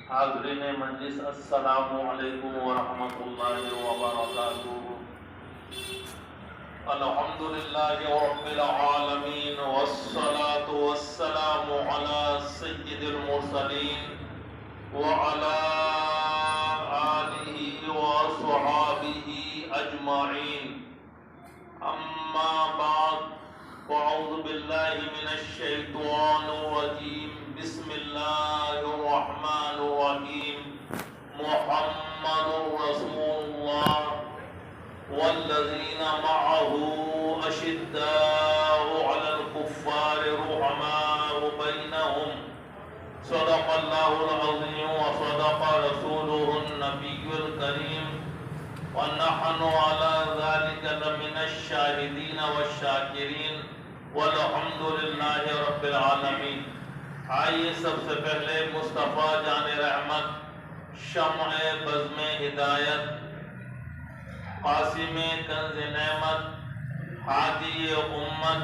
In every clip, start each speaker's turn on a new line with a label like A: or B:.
A: حاضرین مجلس، السلام علیکم ورحمۃ اللہ وبرکاتہ۔ الحمدللہ رب العالمین، والصلاة والسلام علی سید المرسلین وعلی آلہ وصحابہ اجمعین، اما بعد، اعوذ باللہ من الشیطان الرجیم، بسم اللہ الرحمن الرحیم۔ محمد رسول اللہ والذین معه اشداء علی الکفار رحماء بینہم، صدق اللہ العظیم وصدق رسولہ النبی الکریم، ونحن على ذلك لمن الشاہدین والشاکرین، والحمد للہ رب العالمین۔ آئیے سب سے پہلے مصطفیٰ جان رحمت، شمع بزم ہدایت، قاسم کنز نعمت، ہادی امت،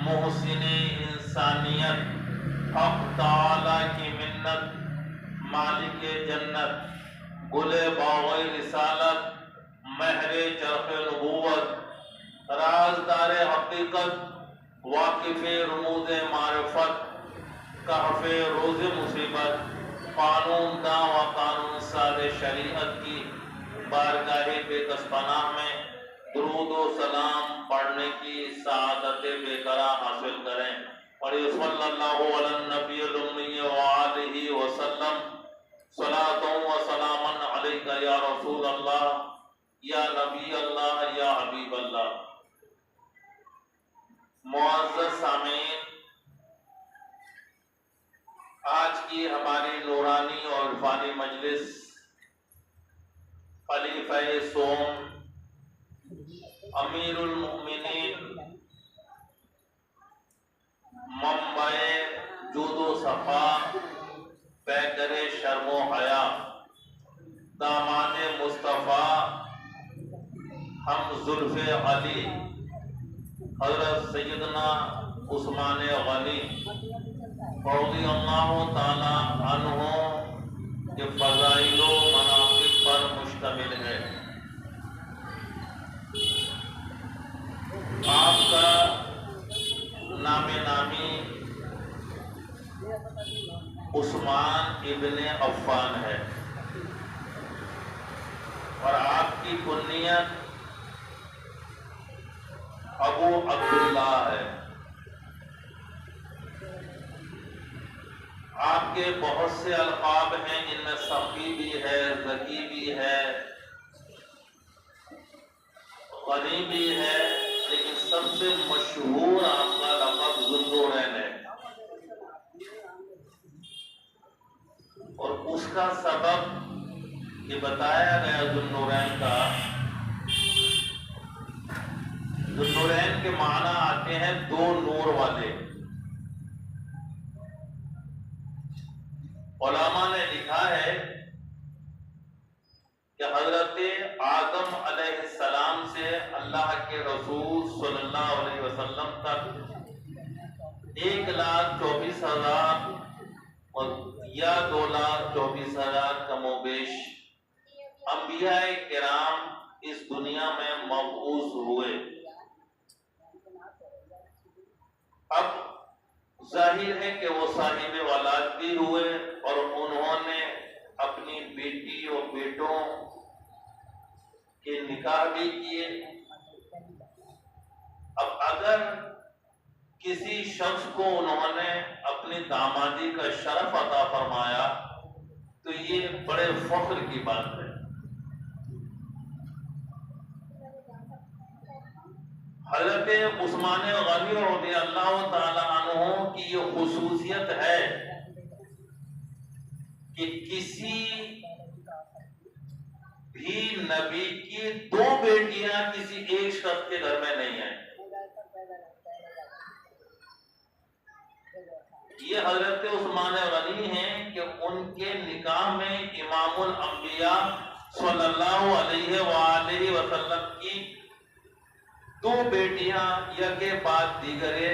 A: محسن انسانیت، حق تعالی کی منت، مالک جنت، گل باغ رسالت، مہر چرخ نبوت، رازدار حقیقت، واقف رموز معرفت، کہف روز مصیبت، قانون داں و قانون ساز شریعت کی بارگاہ بے کس پناہ میں درود و سلام پڑھنے کی سعادت بے قرار حاصل کریں، اور صلی اللہ علی النبی الامی وآلہ وسلم، صلاۃ و سلاما علیک یا رسول اللہ، یا نبی اللہ، یا حبیب اللہ۔ معزز سامعین، آج کی ہماری نورانی اور عرفانی مجلس خلیفہ سوم، امیر المؤمنین، منبع جود و صفا، پیکر شرم و حیا، داماد مصطفیٰ، ہم زلف علی، حضرت سیدنا عثمان غنی رضی اللہ تعالی عنہ کے فضائل و مناقب پر مشتمل ہے۔ آپ کا نام نامی عثمان ابن عفان ہے، اور آپ کی کنیت ابو عبداللہ ہے۔ آپ کے بہت سے القاب ہیں، جن میں سخی بھی ہے، ذکی بھی ہے، غنی بھی ہے، لیکن سب سے مشہور آپ کا لقب ذوالنورین ہے، اور اس کا سبب یہ بتایا گیا ذوالنورین کا۔ ذوالنورین کے معنی آتے ہیں دو نور والے۔ علماء نے لکھا ہے کہ حضرت آدم علیہ السلام سے اللہ کے رسول صلی اللہ علیہ وسلم تک 1,24,000 یا 2,24,000 کم و بیش انبیاء کرام اس دنیا میں مبعوث ہوئے۔ اب ظاہر ہے کہ وہ صاحب اولاد بھی ہوئے، اور انہوں نے اپنی بیٹی اور بیٹوں کے نکاح بھی کیے۔ اب اگر کسی شخص کو انہوں نے اپنی دامادی کا شرف عطا فرمایا تو یہ بڑے فخر کی بات ہے۔ حضرت عثمان غنی رضی اللہ تعالی عنہ کی یہ خصوصیت ہے کہ کسی بھی نبی کی دو بیٹیاں کسی ایک شخص کے گھر میں نہیں ہیں۔ یہ حضرت عثمان غنی ہیں کہ ان کے نکاح میں امام الانبیاء صلی اللہ علیہ وآلہ وسلم کی دو بیٹیاں یکے بعد دیگرے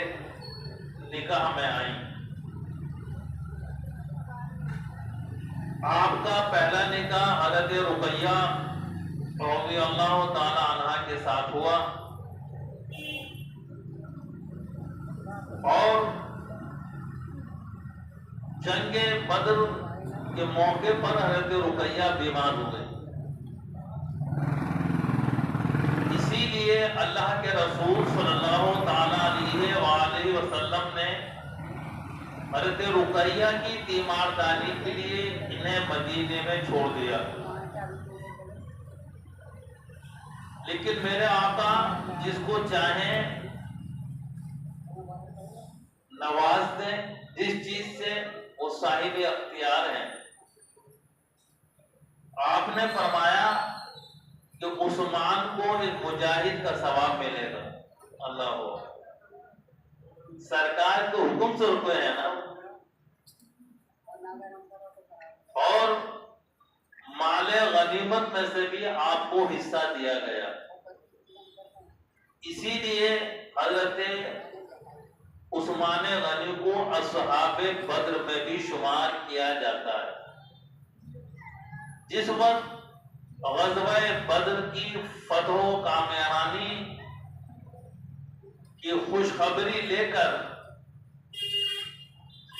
A: نکاح میں آئیں۔ آپ کا پہلا نکاح حضرت رقیہ رضی اللہ تعالی عنہ کے ساتھ ہوا، اور جنگ بدر کے موقع پر حضرت رقیہ بیمار ہو گئی. اسی لیے اللہ کے رسول صلی اللہ تعالی علیہ وآلہ وسلم نے حضرت رقیہ کی تیمارداری کے لیے انہیں مدینے میں چھوڑ دیا. لیکن میرے آقا جس کو چاہیں نواز دیں، جس چیز سے وہ صاحب اختیار ہیں. آپ نے فرمایا کہ عثمان کو ایک مجاہد کا ثواب ملے گا. اللہ ہو، سرکار کے حکم سے رکے ہیں نا، اور مال غنیمت میں سے بھی آپ کو حصہ دیا گیا. اسی لیے حضرت عثمان غنی کو اصحاب بدر میں بھی شمار کیا جاتا ہے. جس وقت غزوہ بدر کی فتح و کامیابی کی خوشخبری لے کر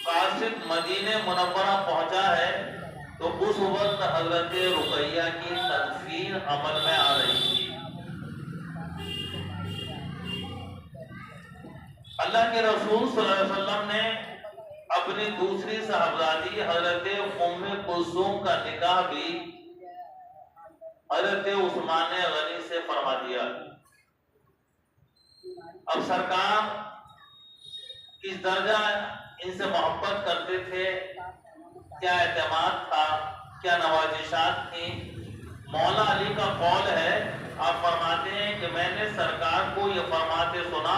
A: قاصد مدینہ منورہ پہنچا ہے تو اس وقت حضرت رقیہ کی تدفین عمل میں آ رہی تھی. اللہ کے رسول صلی اللہ علیہ وسلم نے اپنی دوسری صاحبزادی حضرت ام کلثوم کا نکاح بھی حضرت عثمان غنی سے فرما دیا. اب سرکار کس درجہ ان سے محبت کرتے تھے، کیا اعتماد تھا، کیا نوازشات تھیں. مولا علی کا قول ہے، آپ فرماتے ہیں کہ میں نے سرکار کو یہ فرماتے سنا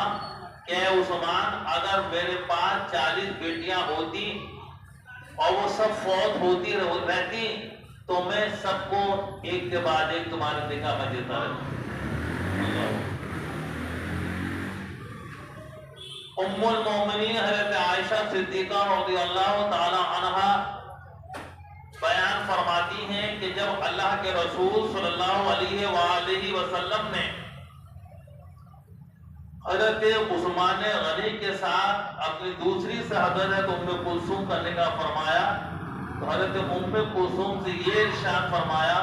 A: کہ اے عثمان، اگر میرے پاس 40 بیٹیاں ہوتی اور وہ سب فوت ہوتی رہتی تو میں سب کو ایک کے بعد ایک تمہارے نکاح میں دیتا رہتا. ام المومنین حضرت عائشہ صدیقہ رضی اللہ تعالی عنہا بیان فرماتی ہیں کہ جب اللہ کے رسول صلی اللہ علیہ وآلہ وسلم نے حضرت عثمان غنی کے ساتھ اپنی دوسری صاحبزادی ام کلثوم کا نکاح فرمایا تو حضرت ام کلثوم سے یہ ارشاد فرمایا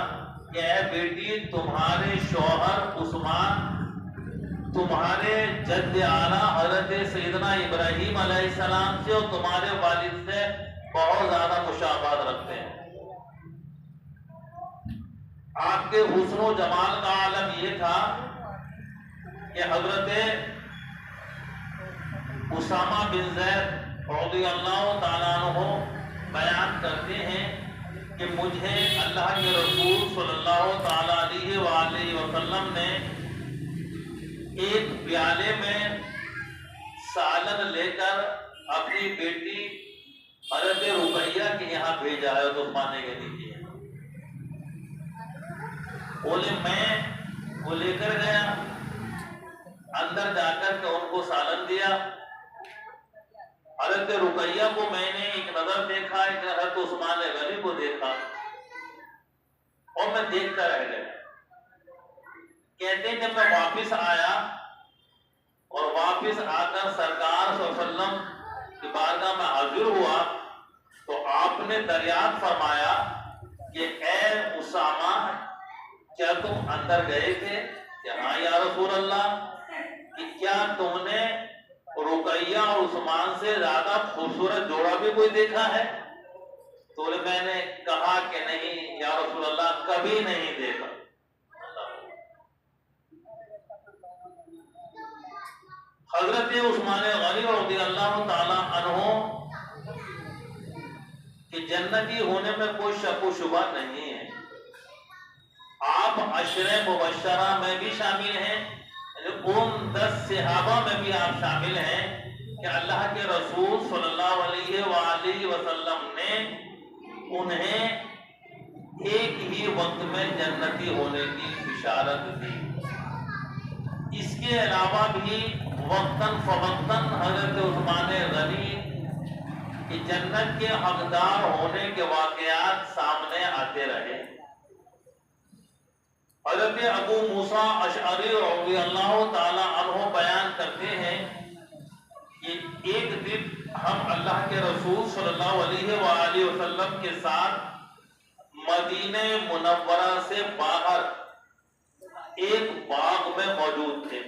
A: کہ اے بیٹی، تمہارے شوہر عثمان تمہارے جد اعلیٰ حضرت سیدنا ابراہیم علیہ السلام سے اور تمہارے والد سے بہت زیادہ مشابہت رکھتے ہیں. آپ کے حسن و جمال کا عالم یہ تھا کہ حضرت اسامہ بن زید رضی اللہ تعالیٰ عنہ بیان کرتے ہیں کہ مجھے اللہ کے رسول صلی اللہ تعالیٰ علیہ وآلہ وسلم نے ایک پیالے میں سالن لے کر اپنی بیٹی حضرت رقیہ کے یہاں بھیجا ہے تو پانے کے لیے. بولے میں وہ لے کر گیا، اندر جا کر کے ان کو سالن دیا. حضرت رقیہ کو میں نے ایک نظر دیکھا، ایک حضرت عثمان غنی کو دیکھا اور میں دیکھ کر رہ گیا. کہتے ہیں جب میں واپس آیا اور واپس آ کر سرکار صلی اللہ علیہ وسلم کی بارگاہ میں حاضر ہوا تو آپ نے دریافت فرمایا کہ اے اسامہ، کیا تم اندر گئے تھے؟ کہ ہاں یا رسول اللہ. کہ کیا تم نے رقیہ اور عثمان سے زیادہ خوبصورت جوڑا بھی کوئی دیکھا ہے؟ تو میں نے کہا کہ نہیں یا رسول اللہ، کبھی نہیں دیکھا. حضرت عثمان غنی رضی اللہ تعالی عنہ کہ جنتی ہونے میں کوئی شک و شبہ نہیں ہے. آپ عشرہ مبشرہ میں بھی شامل ہیں، ان 10 صحابہ میں بھی آپ شامل ہیں کہ اللہ کے رسول صلی اللہ علیہ وآلہ وسلم نے انہیں ایک ہی وقت میں جنتی ہونے کی بشارت دی. اس کے علاوہ بھی وقتاً فوقتاً حضرت عثمان غنی کہ جنت کے حقدار ہونے کے واقعات سامنے آتے رہے۔ حضرت ابو موسیٰ اشعری رضی اللہ تعالی عنہ بیان کرتے ہیں کہ ایک دن ہم اللہ کے رسول صلی اللہ علیہ وآلہ وسلم کے ساتھ مدینہ منورہ سے باہر ایک باغ میں موجود تھے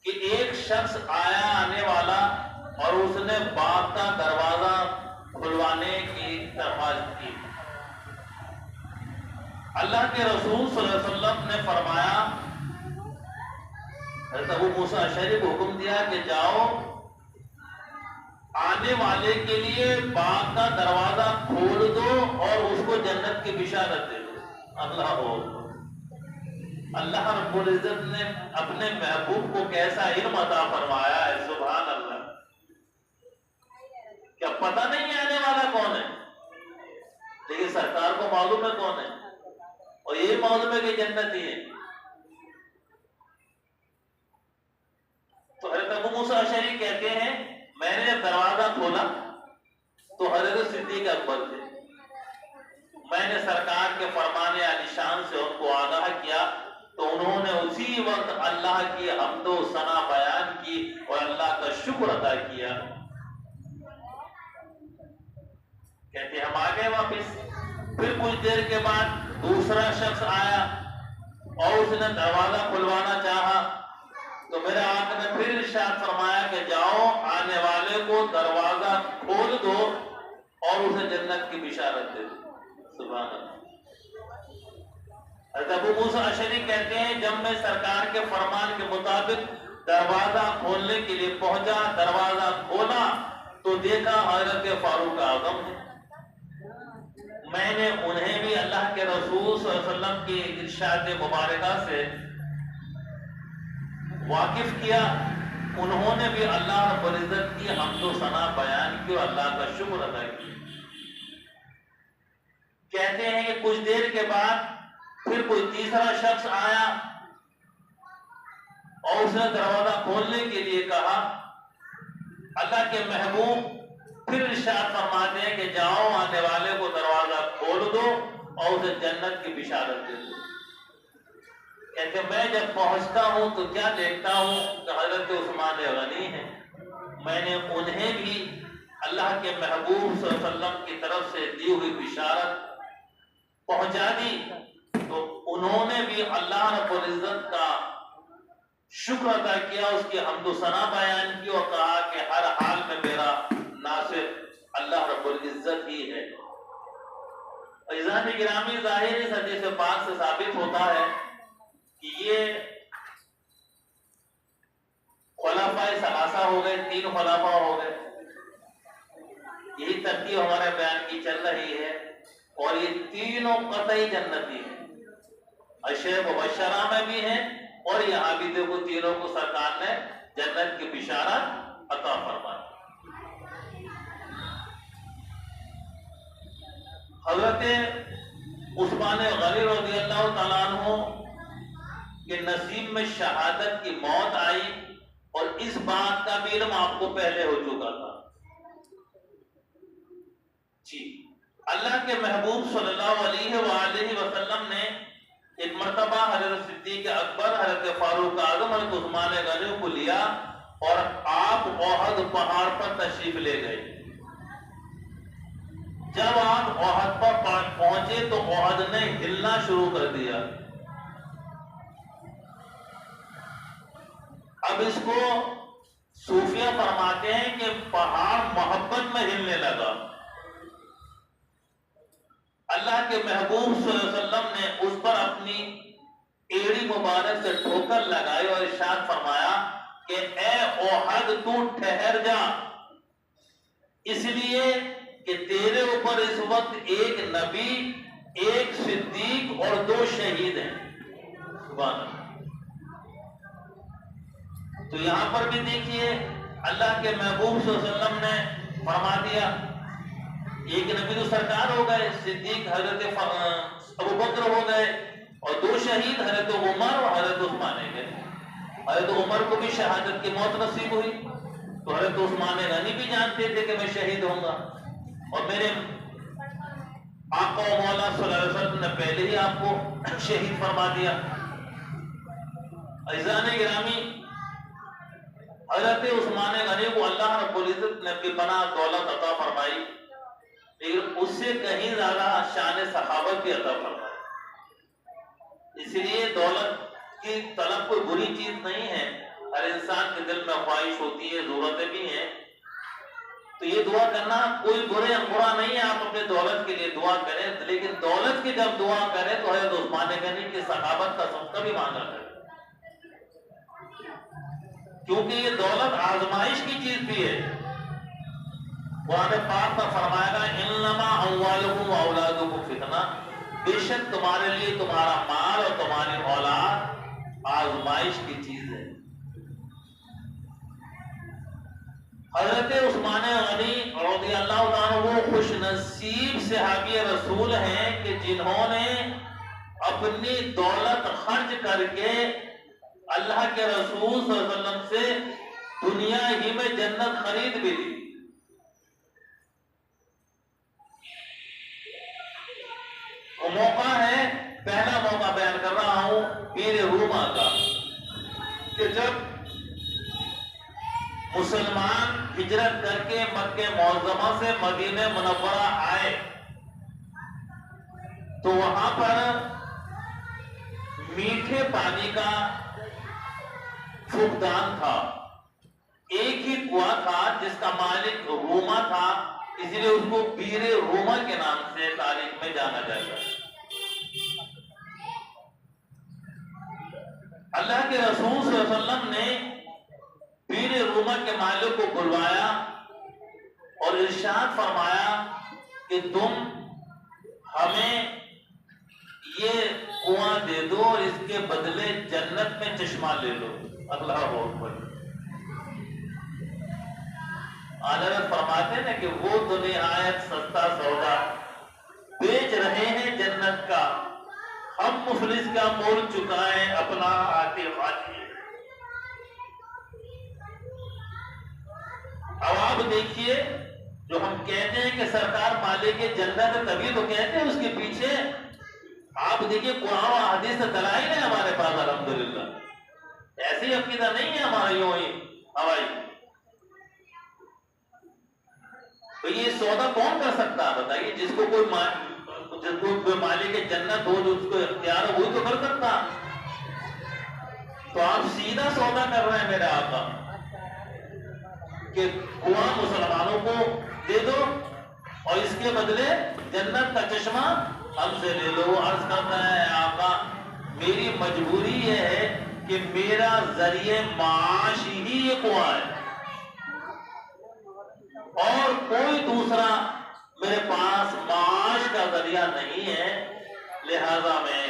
A: کہ ایک شخص آنے والا اور اس نے باغ کا دروازہ کھلوانے کی درخواست کی۔ اللہ کے رسول صلی اللہ علیہ وسلم نے فرمایا، حضرت ابو موسیٰ اشعری کو حکم دیا کہ جاؤ آنے والے کے لیے باغ کا دروازہ کھول دو اور اس کو جنت کی بشارت دے دو۔ اللہ رب العزت نے اپنے محبوب کو کیسا علم عطا فرمایا ہے، سبحان اللہ۔ کیا پتہ نہیں آنے والا کون ہے، لیکن سرکار کو معلوم ہے کون ہے، اور یہ معلوم ہے کہ جنتی ہے۔ تو حضرت ابو موسیٰ اشعری کہتے ہیں میں نے جب دروازہ کھولا تو حضرت صدیق اکبر تھے۔ میں نے سرکار کے فرمان عالی شان سے ان کو آگاہ کیا تو انہوں نے اسی وقت اللہ کی حمد و ثنا بیان کی اور اللہ کا شکر ادا کیا۔ کہتے ہم آگے واپس، پھر کچھ دیر کے بعد دوسرا شخص آیا اور اس نے دروازہ کھلوانا چاہا تو میرے آقا نے پھر ارشاد فرمایا کہ جاؤ آنے والے کو دروازہ کھول دو اور اسے جنت کی بشارت دے دو۔ سبحان اللہ۔ حضرت ابو موسیٰ اشعری کہتے ہیں جب میں سرکار کے فرمان کے مطابق دروازہ کھولنے کے لیے پہنچا، دروازہ کھولا تو دیکھا حضرت فاروق اعظم ہے۔ میں نے انہیں بھی اللہ کے رسول صلی اللہ علیہ وسلم کی ارشاد مبارکہ سے واقف کیا، انہوں نے بھی اللہ رب العزت کی حمد و ثنا بیان کی اور اللہ کا شکر ادا کیا۔ کہتے ہیں کہ کچھ دیر کے بعد پھر کوئی تیسرا شخص آیا اور اس نے دروازہ کھولنے کے لیے کہا۔ اللہ کے محبوب پھر ارشاد فرماتے ہیں کہ جاؤ آنے والے کو دروازہ کھول دو اور اسے جنت کی بشارت دے دو۔ کہتے میں جب پہنچتا ہوں تو کیا دیکھتا ہوں کہ حضرت عثمان غنی ہیں۔ میں نے انہیں بھی اللہ کے محبوب صلی اللہ علیہ وسلم کی طرف سے دی ہوئی بشارت پہنچا دی تو انہوں نے بھی اللہ رب العزت کا شکر ادا کیا، اس کی حمد و ثنا بیان کی اور کہا کہ ہر حال میں میرا ناصر اللہ رب العزت ہی ہے۔ عزیزان گرامی، ظاہر اس حدیث پاک سے ثابت ہوتا ہے کہ یہ خلفاء ثلاثہ ہو گئے، تین خلفاء ہو گئے، یہی ترتیب ہمارے بیان کی چل رہی ہے، اور یہ تینوں قطعی جنتی ہیں، عشر مبشرہ میں بھی ہیں اور یہاں بھی دیکھو تینوں کو سرکار نے جنت کی بشارت عطا فرمائی۔ حضرت عثمان غنی رضی اللہ تعالیٰ عنہ کے نصیب میں شہادت کی موت آئی اور اس بات کا بھی علم آپ کو پہلے ہو چکا تھا۔ جی، اللہ کے محبوب صلی اللہ علیہ وآلہ وسلم نے ایک مرتبہ حضرت صدیق اکبر، حضرت فاروق اعظم، حضرت عثمان غنی کو لیا اور آپ احد پہاڑ پر تشریف لے گئے۔ جب آپ احد پر پہنچے تو احد نے ہلنا شروع کر دیا۔ اب اس کو صوفیہ فرماتے ہیں کہ پہاڑ محبت میں ہلنے لگا۔ اللہ کے محبوب صلی اللہ علیہ وسلم نے اس پر اپنی ایڑی مبارک سے ٹھوکر لگائی اور ارشاد فرمایا کہ اے احد تو ٹھہر جا، اس لیے کہ تیرے اوپر اس وقت ایک نبی، ایک صدیق اور دو شہید ہیں۔ سبحان اللہ۔ تو یہاں پر بھی دیکھیے اللہ کے محبوب صلی اللہ علیہ وسلم نے فرما دیا، ایک نبی تو سرکار ہو گئے، صدیق حضرت ابو بکر ہو گئے اور دو شہید حضرت عمر اور حضرت عثمان گئے۔ حضرت عمر کو بھی شہادت کی موت نصیب ہوئی تو حضرت عثمان غنی بھی جانتے تھے کہ میں شہید ہوں گا، اور میرے آقا و مولا صلی اللہ علیہ وسلم نے پہلے ہی آپ کو شہید فرما دیا۔ عزیزان گرامی، حضرت عثمان غنی کو اللہ رب العزت نے بے پناہ دولت عطا فرمائی، لیکن اس سے کہیں زیادہ شان صحابت بھی عطا فرمائی۔ اس لیے دولت کی طلب کوئی بری چیز نہیں ہے، ہر انسان کے دل میں خواہش ہوتی ہے، ضرورتیں بھی ہیں، تو یہ دعا کرنا کوئی برا نہیں ہے، آپ اپنے دولت کے لیے دعا کریں، لیکن دولت کی جب دعا کریں تو حضرت عثمان غنی کی صحابت کا صدقہ بھی مانگا کریں، کیونکہ یہ دولت آزمائش کی چیز بھی ہے۔ قرآن پاک میں فرمایا گا انما اموالکم و اولادکم فتنہ، بے شک تمہارے لیے تمہارا مال اور تمہاری اولاد آزمائش کی چیز ہے۔ حضرت عثمان غنی رضی اللہ عنہ وہ خوش نصیب صحابی رسول ہیں کہ جنہوں نے اپنی دولت خرچ کر کے اللہ کے رسول صلی اللہ علیہ وسلم سے دنیا ہی میں جنت خرید بھی لی۔ وہ موقع ہے، پہلا موقع بیان کر رہا ہوں بیر روما کا، کہ جب مسلمان ہجرت کر کے مکہ معظمہ سے مدینہ منورہ آئے تو وہاں پر میٹھے پانی کا فقدان تھا، ایک ہی کنواں تھا جس کا مالک روما تھا، اس لیے اس کو بیر روما کے نام سے تاریخ میں جانا جاتا ہے۔ اللہ کے رسول صلی اللہ علیہ وسلم نے بیر روما کے مالک کو بلوایا اور ارشاد فرمایا کہ تم ہمیں یہ کنواں دے دو اور اس کے بدلے جنت میں چشمہ لے لو۔ اللہ اکبر۔ حضرت فرماتے ہیں کہ وہ تو نہایت سستا سودا بیچ رہے ہیں جنت کا، ہم مفلس کا مول چکائیں اپنا آتے خالی۔ اب آپ دیکھیے، جو ہم کہتے ہیں کہ سرکار مالک جنت ہے تبھی تو کہتے ہیں، اس کے پیچھے آپ دیکھیے قرآن و حدیث سے دلائل ہے ہمارے پاس الحمدللہ، ایسی عقیدہ نہیں ہے ہمارا یوں ہی ہوائی۔ تو یہ سودا کون کر سکتا ہے بتائیے؟ جس کو کوئی مالک جنت ہو، جو اس کو اختیار ہو، وہی تو کر سکتا۔ تو آپ سیدھا سودا کر رہے ہیں میرے آقا کہ کنواں مسلمانوں کو دے دو اور اس کے بدلے جنت کا چشمہ ہم سے لے لو۔ عرض کرتا ہے آقا میری مجبوری یہ ہے کہ میرا ذریعہ معاش ہی یہ کنواں ہے، اور کوئی دوسرا میرے پاس معاش کا ذریعہ نہیں ہے، لہذا میں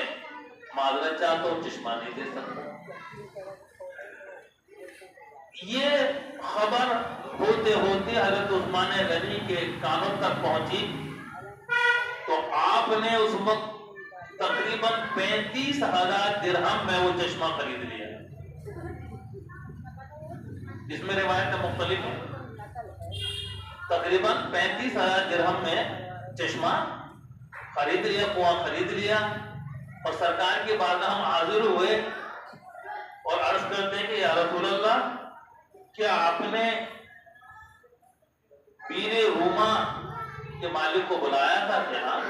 A: معذرت چاہتا ہوں، چشمہ نہیں دے سکتا۔ یہ خبر ہوتے ہوتے حضرت عثمان غنی کے کانوں تک پہنچی تو آپ نے اس وقت تقریباً 35,000 درہم میں وہ چشمہ خرید لیا۔ اس میں روایت مختلف ہے، تقریباً 35,000 درہم میں چشمہ خرید لیا، کنواں خرید لیا، اور سرکار کی بارگاہ ہم حاضر ہوئے اور عرض کرتے ہیں کہ یا رسول اللہ، کیا آپ نے بیر روما کے مالک کو بلایا تھا؟ کہ ہاں،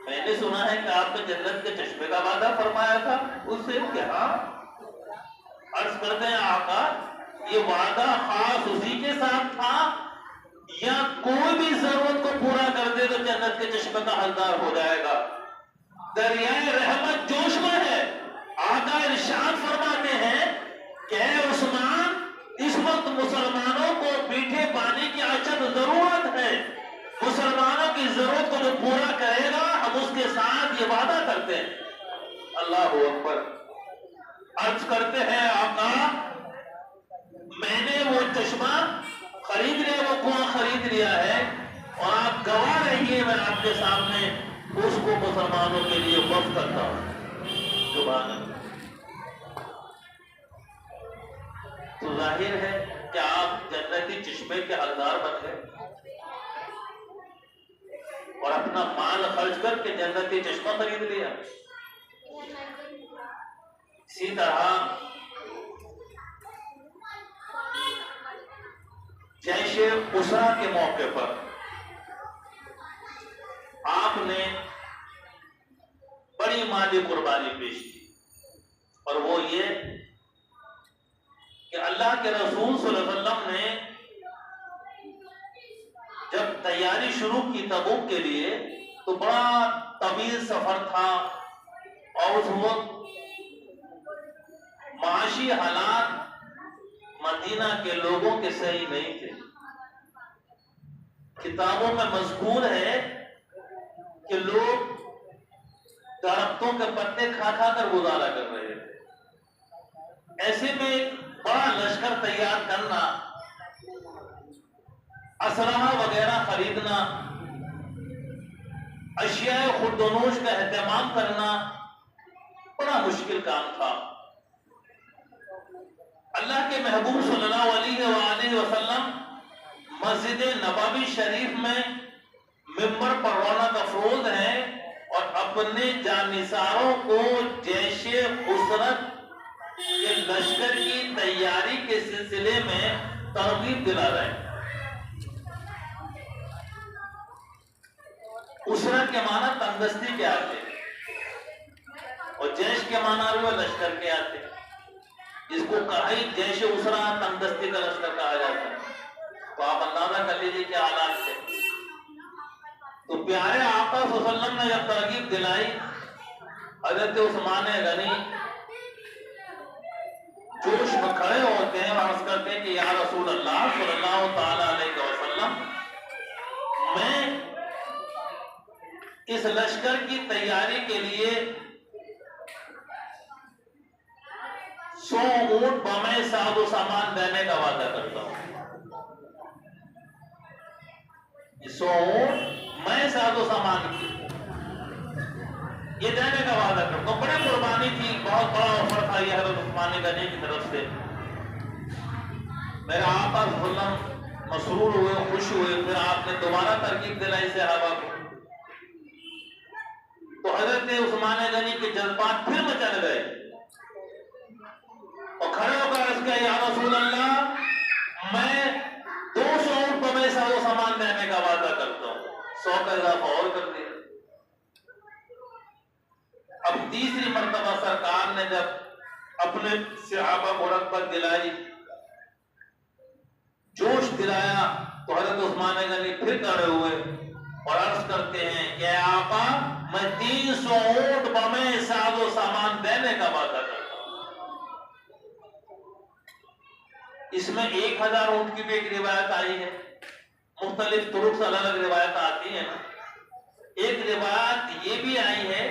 A: میں نے سنا ہے کہ آپ نے جنت کے چشمے کا وعدہ فرمایا تھا اس سے، کہ ہاں۔ عرض کرتے ہیں آقا یہ وعدہ خاص اسی کے ساتھ تھا یا کوئی بھی ضرورت کو پورا کر دے تو جنت کے چشمے کا حقدار ہو جائے گا؟ دریائے رحمت جوش میں ہے، آقا ارشاد فرماتے ہیں کہ اے عثمان، اس وقت مسلمانوں کو میٹھے پانی کی اشد ضرورت ہے، مسلمانوں کی ضرورت کو جو پورا کرے گا ہم اس کے ساتھ یہ وعدہ کرتے ہیں۔ اللہ اکبر۔ عرض کرتے ہیں آقا میں نے وہ چشمہ خرید لیا، وہ کنواں خرید لیا ہے، اور آپ گواہ رہیے میں آپ کے سامنے اس کو مسلمانوں کے لیے وقف کرتا ہوں۔ سبحان اللہ۔ تو ظاہر ہے کیا آپ جنتی چشمے کے حقدار بن گئے اور اپنا مال خرچ کر کے جنتی چشمہ خرید لیا؟ اسی طرح جیش اسرا کے موقع پر آپ نے بڑی مالی قربانی پیش کی، اور وہ یہ کہ اللہ کے رسول صلی اللہ علیہ وسلم نے جب تیاری شروع کی تبوک کے لیے تو بڑا طویل سفر تھا، اور اس وقت معاشی حالات مدینہ کے لوگوں کے صحیح نہیں تھے۔ کتابوں میں مذکور ہے کہ لوگ درختوں کے پتے کھا کھا کر گزارا کر رہے تھے۔ ایسے میں بڑا لشکر تیار کرنا، اسلحہ وغیرہ خریدنا، اشیاء خردونوش کا اہتمام کرنا بڑا مشکل کام تھا۔ اللہ کے محبوب صلی اللہ علیہ وآلہ وسلم مسجد نبوی شریف میں ممبر پر رونق افروز ہیں اور اپنے جانثاروں کو جیش اسرت کے لشکر کی تیاری کے سلسلے میں ترغیب دلا رہے ہیں۔ اسرت کے معنی تنگستی کے آتے اور جیش کے معنی بھی لشکر کے آتے، اس کو کہائی جیش اسرا تنگستی کا لشکر کہا جاتا ہے۔ تو آپ اندازہ کر لیجیے کیا حالات تھے۔ تو پیارے آقا صلی اللہ علیہ وسلم نے جب ترغیب دلائی، حضرت عثمان غنی جوش میں کھڑے ہوتے ہیں اور عرض کرتے ہیں کہ یا رسول اللہ صلی اللہ تعالی علیہ وسلم، میں اس لشکر کی تیاری کے لیے 100 اونٹ بمیں ساز و سامان دینے کا وعدہ کرتا ہوں۔ 100 اونٹ میں ساز و سامان کی یہ دینے کا وعدہ کرتا ہوں۔ بڑی قربانی تھی، بہت بڑا آفر تھا یہ حضرت عثمان غنی کی طرف سے۔ میرے آقا صلی اللہ علیہ وسلم مسرور ہوئے، خوش ہوئے، پھر آپ نے دوبارہ ترغیب دلائی صحابہ کو، تو حضرت عثمان غنی کے جذبات پھر مچل گئے اور کھڑے ہو کر عرض کیا یا رسول اللہ، میں 200 اونٹ پر میں ساز و سامان دینے کا وعدہ کرتا ہوں۔ 100 کا اضافہ اور کر دیا۔ اب تیسری مرتبہ سرکار نے جب اپنے صحابہ کو رغبت دلائی، جوش دلایا، تو حضرت عثمان غنی پھر کھڑے ہوئے اور عرض کرتے ہیں کہ اے آقا، میں 300 اونٹ بمیں ساز و سامان دینے کا وعدہ کرتا ہوں۔ اس میں 1000 اونٹ کی بھی ایک روایت آئی ہے، مختلف طرق سے الگ الگ روایت آتی ہیں نا۔ ایک روایت یہ بھی آئی ہے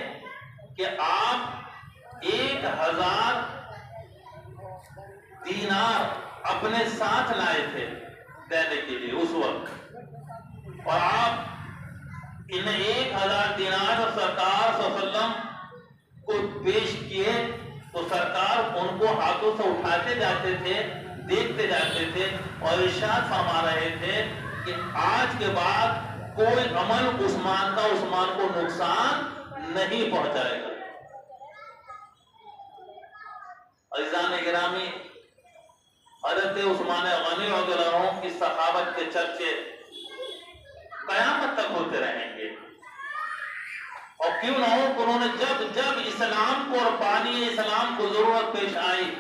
A: کہ آپ 1000 دینار اپنے ساتھ لائے تھے دینے کے لیے اس وقت، اور آپ انہیں 1000 دینار سرکار صلی اللہ علیہ وسلم کو پیش کیے، تو سرکار ان کو ہاتھوں سے اٹھاتے جاتے تھے، دیکھتے جاتے تھے اور ارشاد فرما رہے تھے کہ آج کے بعد کوئی عمل عثمان کو نقصان نہیں پہنچائے گا۔ عزیزان گرامی، حضرت عثمان غنی رضی اللہ عنہ کی صحابت کے چرچے قیامت تک ہوتے رہیں گے، اور کیوں نہ ہو، انہوں نے جب اسلام کو اور بانی اسلام کو ضرورت پیش آئی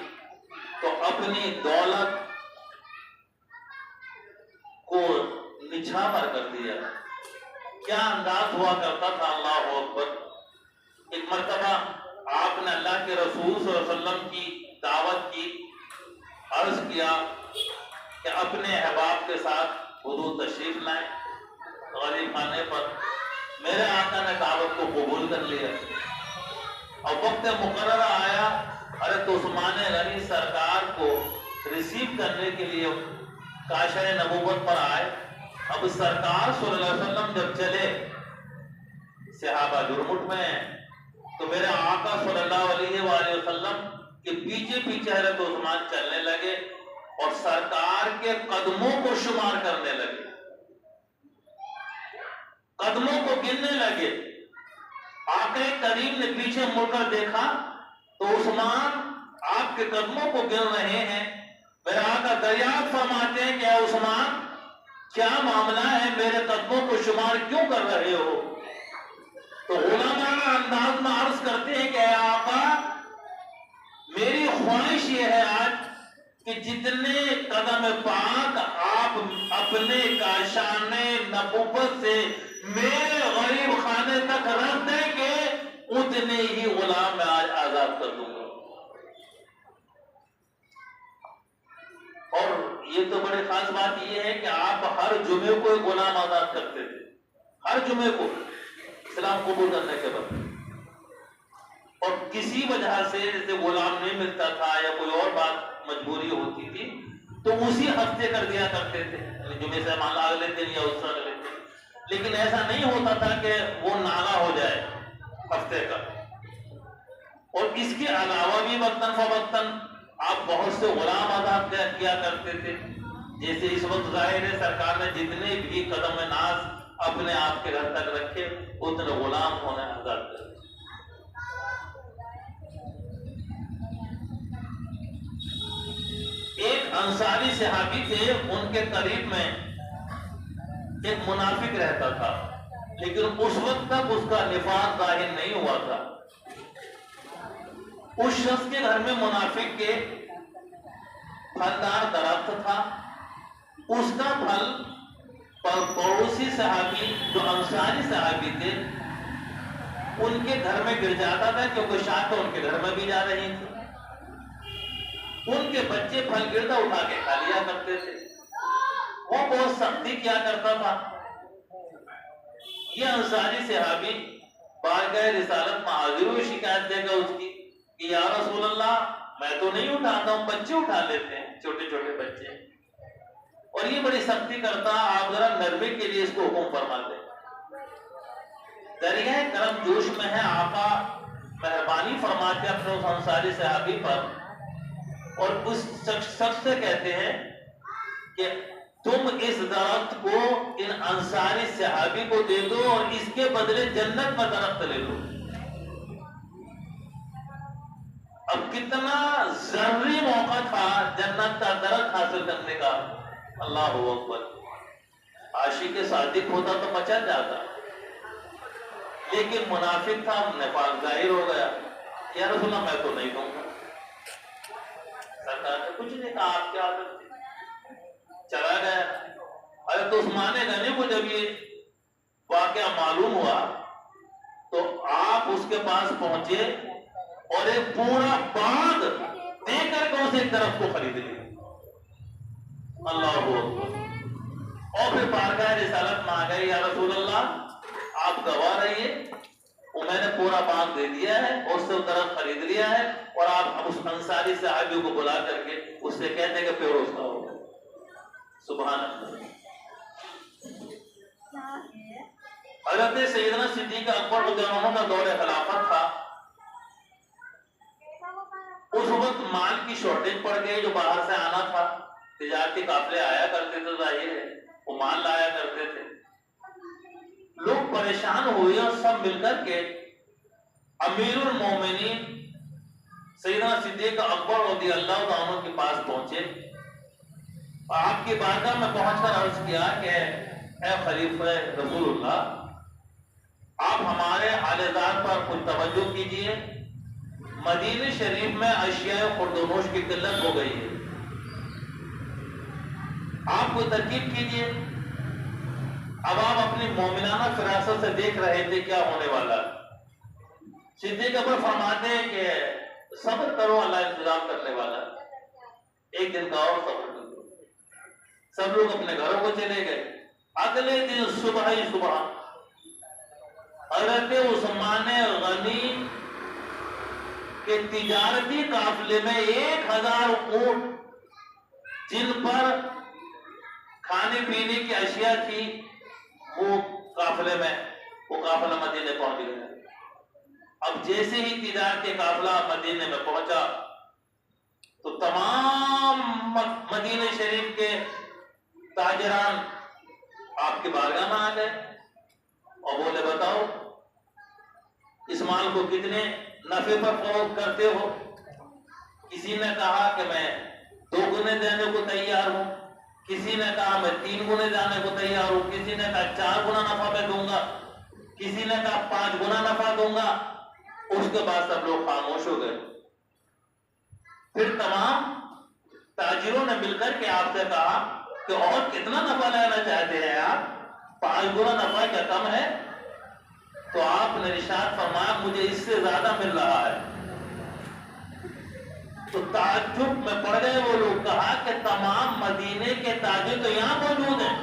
A: تو اپنی دولت کو نچھاور کر دیا۔ کیا انداز ہوا کرتا تھا، اللہ اکبر۔ ایک مرتبہ آپ نے اللہ کے رسول صلی اللہ علیہ وسلم کی دعوت کی، عرض کیا کہ اپنے احباب کے ساتھ حضور تشریف لائیں غریب خانے پر۔ میرے آقا نے دعوت کو قبول کر لیا، اور وقت مقررہ آیا، حضرت عثمان غنی سرکار کو ریسیو کرنے کے لیے کاشر نبوت پر آئے۔ اب سرکار صلی اللہ علیہ وسلم جب چلے، صحابہ جرمٹ میں ہیں، تو میرے آقا صلی اللہ علیہ وآلہ وسلم کے پیچھے پیچھے حضرت عثمان چلنے لگے، اور سرکار کے قدموں کو شمار کرنے لگے، قدموں کو گننے لگے۔ آقا کریم نے پیچھے مڑ کر دیکھا تو عثمان آپ کے قدموں کو گن رہے ہیں۔ میرے آقا دریافت فرماتے ہیں کہ اے عثمان، کیا معاملہ ہے، میرے قدموں کو شمار کیوں کر رہے ہو؟ تو علماء انداز میں عرض کرتے ہیں کہ اے آقا، میری خواہش یہ ہے آج کہ جتنے قدم پاک آپ اپنے کاشان نبوت سے میرے غریب خانے تک رکھ دیں گے، اتنے ہی غلام میں آج آزاد کر دوں گا۔ اور یہ تو بڑی خاص بات یہ ہے کہ آپ ہر جمعے کو ایک غلام آزاد کرتے تھے، ہر جمعے کو اسلام قبول کرنے کے بعد، اور کسی وجہ سے جیسے غلام نہیں ملتا تھا یا کوئی اور بات مجبوری ہوتی تھی تو اسی ہفتے کر دیا کرتے تھے، جمعے سے مان اگلے دن یا اس اگلے دن، لیکن ایسا نہیں ہوتا تھا کہ وہ ناغہ ہو جائے ہفتے کا۔ اور اس کے علاوہ بھی وقتاً فوقتاً آپ بہت سے غلام آزاد کیا کرتے تھے، جیسے اس وقت ظاہر ہے سرکار نے جتنے بھی قدم ناز اپنے آپ کے گھر تک رکھے اتنے غلام ہونے آزاد کر۔ ایک انصاری صحابی تھے، ان کے قریب میں ایک منافق رہتا تھا، لیکن اس وقت تک اس کا نفاق ظاہر نہیں ہوا تھا۔ اس شخص کے گھر میں منافق کے پھلدار درخت تھا، اس کا پھل پڑوسی صحابی جو انصاری صحابی تھے ان کے گھر میں گر جاتا تھا، کیونکہ شاخ ان کے گھر میں بھی جا رہی تھی۔ ان کے بچے پھل گرتا اٹھا کے کھا لیا کرتے تھے، وہ بہت سختی کیا کرتا تھا۔ یہ انصاری صحابی بارگاہ رسالت میں حاضر ہوئے شکایت دے گا اس کی کہ یا رسول اللہ، میں تو نہیں اٹھاتا ہوں، بچے اٹھا لیتے ہیں، چھوٹے چھوٹے بچے، اور یہ بڑی سختی کرتا، آپ ذرا نرمی کے لیے اس کو حکم فرما دیں۔ دریائے کرم جوش میں ہے، آقا مہربانی فرماتے اپنے اس انصاری صحابی پر، اور اس شخص سے کہتے ہیں کہ تم اس درخت کو ان انصاری صحابی کو دے دو اور اس کے بدلے جنت میں درخت لے لو۔ اب کتنا ضروری موقع تھا جنت کا درخت حاصل کرنے کا، اللہ اکبر۔ عاشق صادق ہوتا تو بچا جاتا، لیکن منافق تھا، نفاق ظاہر ہو گیا۔ یا رسول اللہ، میں تو نہیں دوں گا۔ سرکار نے کچھ نہیں کہا، آپ کیا عادت تھی، چلا گیا۔ حضرت عثمان غنی کو جب یہ واقعہ معلوم ہوا تو آپ اس کے پاس پہنچے اور ایک پورا باغ دے کر کے اس ایک درخت کو خرید لیا۔ اللہ اکبر۔ اور پھر بارگاہ رسالت میں آ گئے، یا رسول اللہ آپ گواہ رہیے، وہ میں نے پورا باغ دے دیا ہے اور اس سے وہ درخت خرید لیا ہے، اور آپ اس انصاری صحابی کو بلا کر کے اس سے کہتے ہیں کہ پیڑ اس کا ہوگا۔ سبحان اللہ۔ حضرت سیدنا صدیق اکبر رضی اللہ عنہ کا دور خلافت تھا، اس وقت مال کی شارٹیج پڑ گئی، جو باہر سے آنا تھا، تجارتی قافلے آیا کرتے تھے، ظاہر ہے وہ مال لایا کرتے تھے، لوگ پریشان ہوئے اور سب مل کر کے امیر المومنین سیدنا صدیق اکبر رضی اللہ عنہ کے پاس پہنچے، آپ کی بارگاہ میں پہنچ کر عرض کیا کہ اے خلیفہ رسول اللہ، آپ ہمارے حالدار پر کچھ توجہ کیجئے، مدینہ شریف میں اشیاء خوردونوش کی قلت ہو گئی ہے، آپ کو ترکیب کیجئے۔ اب آپ اپنی مومنانہ فراست سے دیکھ رہے تھے کیا ہونے والا۔ صدیق اکبر فرماتے ہیں کہ صبر کرو، اللہ انتظام کرنے والا، ایک دن کا اور صبر کرو۔ سب لوگ اپنے گھروں کو چلے گئے۔ اگلے دن صبح ہی صبح حضرت عثمان غنی کے تجارتی قافلے میں 1000 اونٹ جن پر کھانے پینے کی اشیاء تھی، وہ قافلے میں، وہ قافلہ مدینے پہنچ گیا۔ اب جیسے ہی تجارتی قافلہ مدینے میں پہنچا، تو تمام مدینہ شریف کے تاجران آپ کے بارگاہ میں آ گئے اور بولے بتاؤ اس مال کو کتنے نفع پر فروخت کرتے ہو؟ کسی نے کہا کہ میں 2 گنے دینے کو تیار ہوں، کسی نے کہا میں 3 گنے دینے کو تیار ہوں، کسی نے کہا 4 گنا نفع میں دوں گا، کسی نے کہا 5 گنا نفع دوں گا۔ اس کے بعد سب لوگ خاموش ہو گئے۔ پھر تمام تاجروں نے مل کر کے آپ سے کہا کہ اور کتنا نفع لینا چاہتے ہیں آپ؟ 5 گنا نفع کیا کم ہے؟ تو آپ نے ارشاد فرمایا مجھے اس سے زیادہ مل رہا ہے۔ تو تعجب میں پڑ گئے وہ لوگ، کہا کہ تمام مدینے کے تاجر تو یہاں موجود ہیں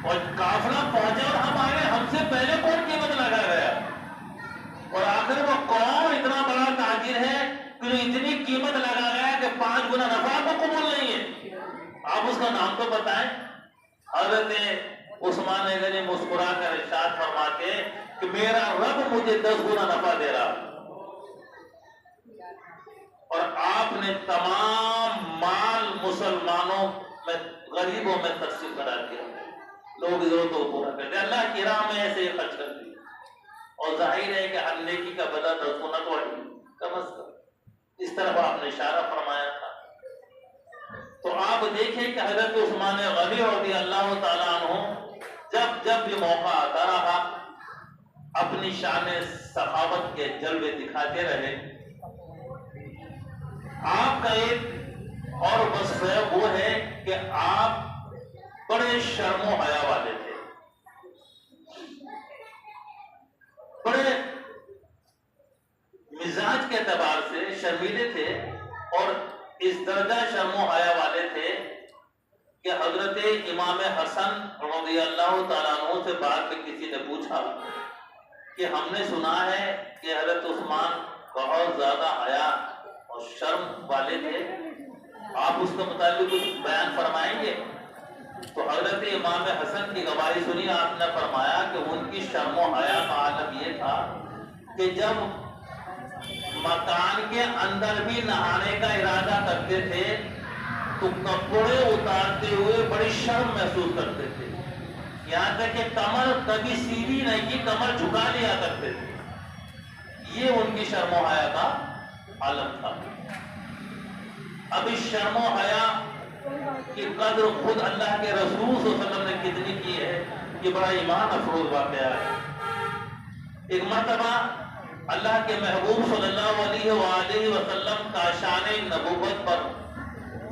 A: اور قافلہ پہنچے اور ہم آئے، ہم سے پہلے کون قیمت لگا گیا؟ اور آخر وہ کون اتنا بڑا تاجر ہے کہ اتنی قیمت لگا گیا کہ 5 گنا نفع کو قبول نہیں ہے؟ آپ اس کا نام تو بتائیں۔ حضرت عثمان غنی مسکرا کر ارشاد فرماتے کہ میرا رب مجھے 10 گنا نفع دے رہا، اور آپ نے تمام مال مسلمانوں میں غریبوں میں تقسیم کرا دیا، لوگ ضرورتوں کو پورا کرتے، اللہ کی راہ میں ایسے ہی خرچ کر دیا۔ اور ظاہر ہے کہ ہر نیکی کا بدلہ 10 گنا تو کم از کم، اس طرح آپ نے اشارہ فرمایا تھا۔ تو آپ دیکھیں کہ حضرت عثمان غنی رضی اللہ تعالیٰ عنہ جب یہ موقع آتا رہا اپنی شان سخاوت کے جلوے دکھاتے رہے۔ آپ کا ایک اور وصف ہے، وہ ہے کہ آپ بڑے شرم و حیا والے تھے، بڑے مزاج کے اعتبار سے شرمیلے تھے، اور اس درجہ شرم و حیا والے تھے کہ حضرت امام حسن رضی اللہ تعالیٰ عنہ سے بعد میں کسی نے پوچھا کہ ہم نے سنا ہے کہ حضرت عثمان بہت زیادہ حیا اور شرم والے تھے، آپ اس کے متعلق کچھ بیان فرمائیں گے؟ تو حضرت امام حسن کی گواہی سنی، آپ نے فرمایا کہ ان کی شرم و حیا کا عالم یہ تھا کہ جب مکان کے اندر بھی نہانے کا ارادہ کرتے تھے تو کپڑے اتارتے ہوئے بڑی شرم محسوس کرتے تھے، یہاں تک کہ کمر کبھی سیدھی نہیں کی، کمر جھکا لیا کرتے تھے۔ یہ ان کی شرم و حیا کا عالم تھا۔ اب اس شرم و حیا کی قدر خود اللہ کے رسول صلی اللہ علیہ وسلم نے کتنی کی ہے، یہ بڑا ایمان افروز واقعہ ہے۔ ایک مرتبہ اللہ کے محبوب صلی اللہ علیہ وآلہ وسلم کا شان نبوت پر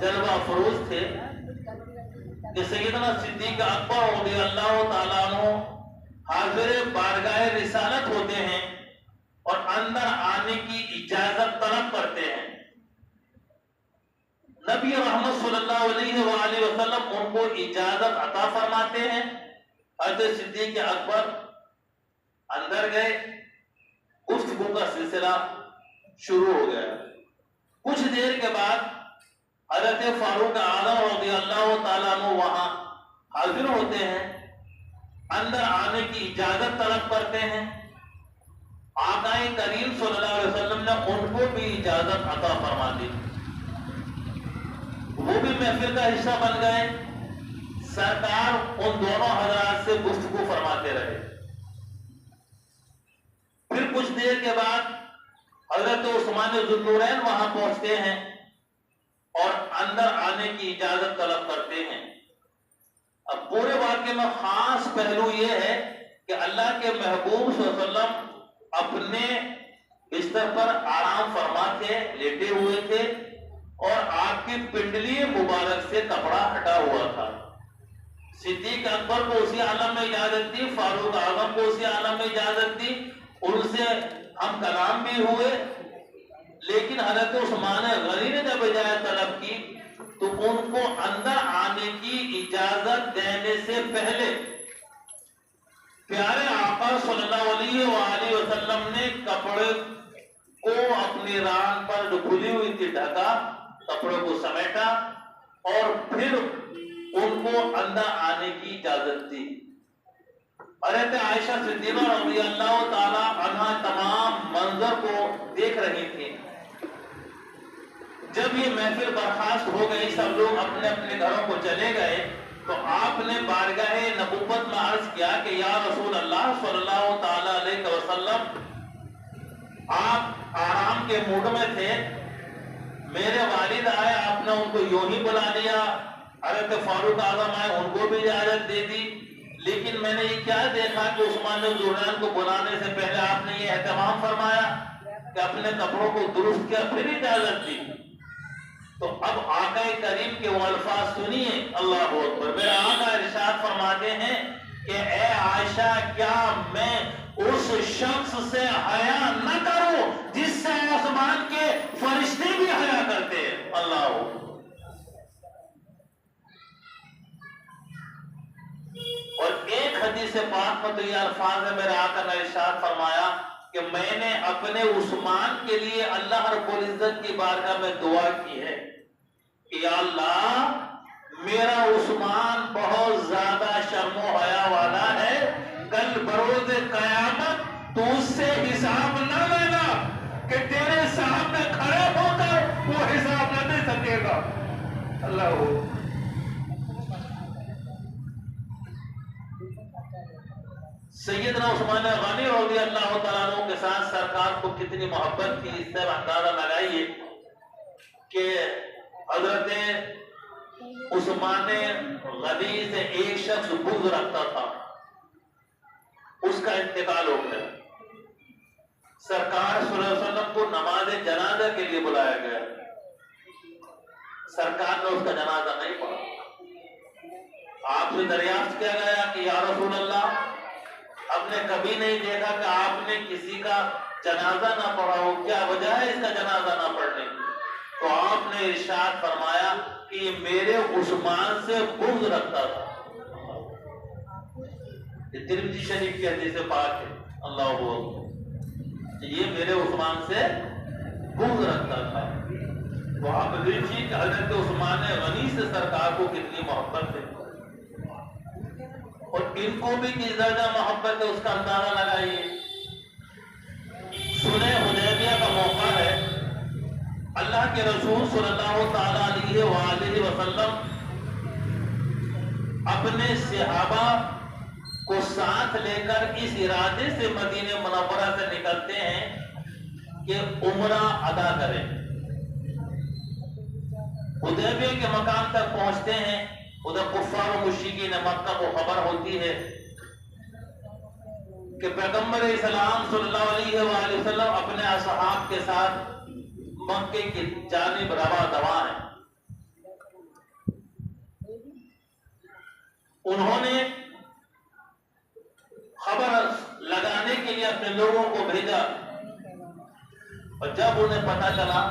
A: جلوہ فروز تھے کہ سیدنا صدیق اکبر رضی اللہ تعالیٰ عنہ حاضر بارگاہ رسالت ہوتے ہیں اور اندر آنے کی اجازت طلب کرتے ہیں۔ نبی رحمت صلی اللہ علیہ وآلہ وسلم ان کو اجازت عطا فرماتے ہیں۔ حضرت صدیق اکبر اندر گئے، گفتگو کا سلسلہ شروع ہو گیا۔ کچھ دیر کے بعد حضرت فاروق اعظم رضی اللہ تعالیٰ عنہ وہاں حاضر ہوتے ہیں، اندر آنے کی اجازت طلب کرتے ہیں۔ آقا کریم صلی اللہ علیہ وسلم نے ان کو بھی اجازت عطا فرما دی، وہ بھی محفل کا حصہ بن گئے۔ سرکار ان دونوں حضرات سے گفتگو فرماتے رہے۔ پھر کچھ دیر کے بعد حضرت عثمان ذوالنورین وہاں پہنچتے ہیں اور اندر آنے کی اجازت طلب کرتے ہیں۔ اب پورے واقعے میں خاص پہلو یہ ہے کہ اللہ کے محبوب صلی اللہ علیہ وسلم اپنے بستر پر آرام فرما تھے، لیٹے ہوئے تھے، اور آپ کی پنڈلی مبارک سے کپڑا ہٹا ہوا تھا۔ صدیق اکبر کو اسی عالم میں اجازت دی، فاروق اعظم کو اسی عالم میں اجازت دی، ان سے ہم کلام بھی ہوئے، لیکن حضرت عثمان غنی نے جب اجازت طلب کی تو ان کو اندر آنے کی اجازت دینے سے پہلے پیارے آقا صلی اللہ علیہ وآلہ وسلم نے کپڑے کو اپنی ران پر جو کھلی ہوئی تھی ڈھکا، کپڑے کو سمیٹا اور پھر ان کو اندر آنے کی اجازت دی۔ حضرت عائشہ صدیقہ رضی اللہ تعالی عنہا تمام منظر کو دیکھ رہی تھی۔ جب یہ محفل برخاست ہو گئی، سب لوگ اپنے اپنے گھروں کو چلے گئے، تو آپ نے بارگاہ نبوت میں عرض کیا کہ یا رسول اللہ صلی اللہ تعالی علیہ وسلم، آپ آرام کے موڈ میں تھے، میرے والد آئے، آپ نے ان کو یوں ہی بلا لیا، حضرت فاروق اعظم آئے، ان کو بھی اجازت دے دی، لیکن میں نے یہ کیا دیکھا کہ عثمان بن ذوالنورین کو بلانے سے پہلے آپ نے یہ اہتمام فرمایا کہ اپنے کپڑوں کو درست کیا، پھر اجازت دی۔ تو اب آقا کریم کے وہ الفاظ سنیے، اللہ اکبر۔ میرے آقا ارشاد فرماتے ہیں کہ اے عائشہ، کیا میں اس شخص سے حیا نہ کروں جس سے آسمان کے فرشتے بھی حیا کرتے ہیں؟ اللہ اکبر۔ اور ایک حدیث پاک میں تو یہ الفاظ ہے، میرے آقا نے ارشاد فرمایا کہ میں نے اپنے عثمان کے لیے اللہ رب العزت کی بارگاہ میں دعا کی ہے کہ یا اللہ، میرا عثمان بہت زیادہ شرم و حیا والا ہے، کل بروز قیامت تو اس سے حساب نہ لینا کہ تیرے سامنے کھڑے ہو کر وہ حساب نہ دے سکے گا۔ اللہ ہو۔ سیدنا عثمان غنی رضی اللہ تعالیٰ عنہ کے ساتھ سرکار کو کتنی محبت تھی، اس سے اندازہ لگائیے کہ حضرت عثمان غنی سے ایک شخص بغض رکھتا تھا، اس کا انتقال ہو گیا، سرکار صلی اللہ علیہ وسلم کو نماز جنازہ کے لیے بلایا گیا، سرکار نے اس کا جنازہ نہیں پڑھا۔ آپ سے دریافت کیا گیا کہ یا رسول اللہ، ہم نے کبھی نہیں دیکھا کہ آپ نے کسی کا جنازہ نہ پڑھا ہو، کیا وجہ ہے اس کا جنازہ نہ پڑھنے کی؟ تو آپ نے ارشاد فرمایا کہ یہ میرے عثمان سے بغض رکھتا تھا۔ یہ ترمذی شریف کی حدیث پاک ہے، اللہ اکبر، یہ میرے عثمان سے بغض رکھتا تھا۔ تو آپ دیکھیے کہ حضرت عثمان غنی سے سرکار کو کتنی محبت ہے، اور ان کو بھی کس درجہ محبت ہے اس کا اندازہ لگائیے۔ صلح حدیبیہ کا موقع ہے، اللہ کے رسول صلی اللہ تعالی علیہ وآلہ وسلم اپنے صحابہ کو ساتھ لے کر اس ارادے سے مدینہ منورہ سے نکلتے ہیں کہ عمرہ ادا کریں۔ حدیبیہ کے مقام تک پہنچتے ہیں، ادھر کفار و مشرکین مکہ کو خبر ہوتی ہے کہ پیغمبر اسلام صلی اللہ علیہ وآلہ وسلم اپنے اصحاب کے ساتھ مکے کی جانب رواں دواں ہیں۔ انہوں نے خبر لگانے کے لیے اپنے لوگوں کو بھیجا، اور جب انہیں پتا چلا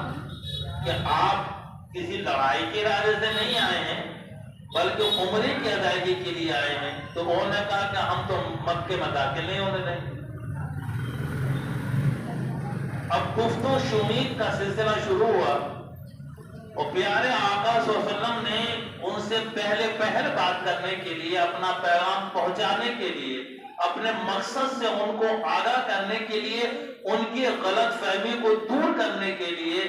A: کہ آپ کسی لڑائی کے ارادے سے نہیں آئے ہیں بلکہ عمرے کی ادائیگی کے لیے آئے ہیں، تو انہوں نے کہا کہ ہم تو مکے میں داخل نہیں ہونے دیں۔ اب گفت و شنید کا سلسلہ شروع ہوا، اور پیارے آقا صلی اللہ علیہ وسلم نے ان سے پہل بات کرنے کے لیے، اپنا پیغام پہنچانے کے لیے، اپنے مقصد سے ان کو آگاہ کرنے کے لیے، ان کی غلط فہمی کو دور کرنے کے لیے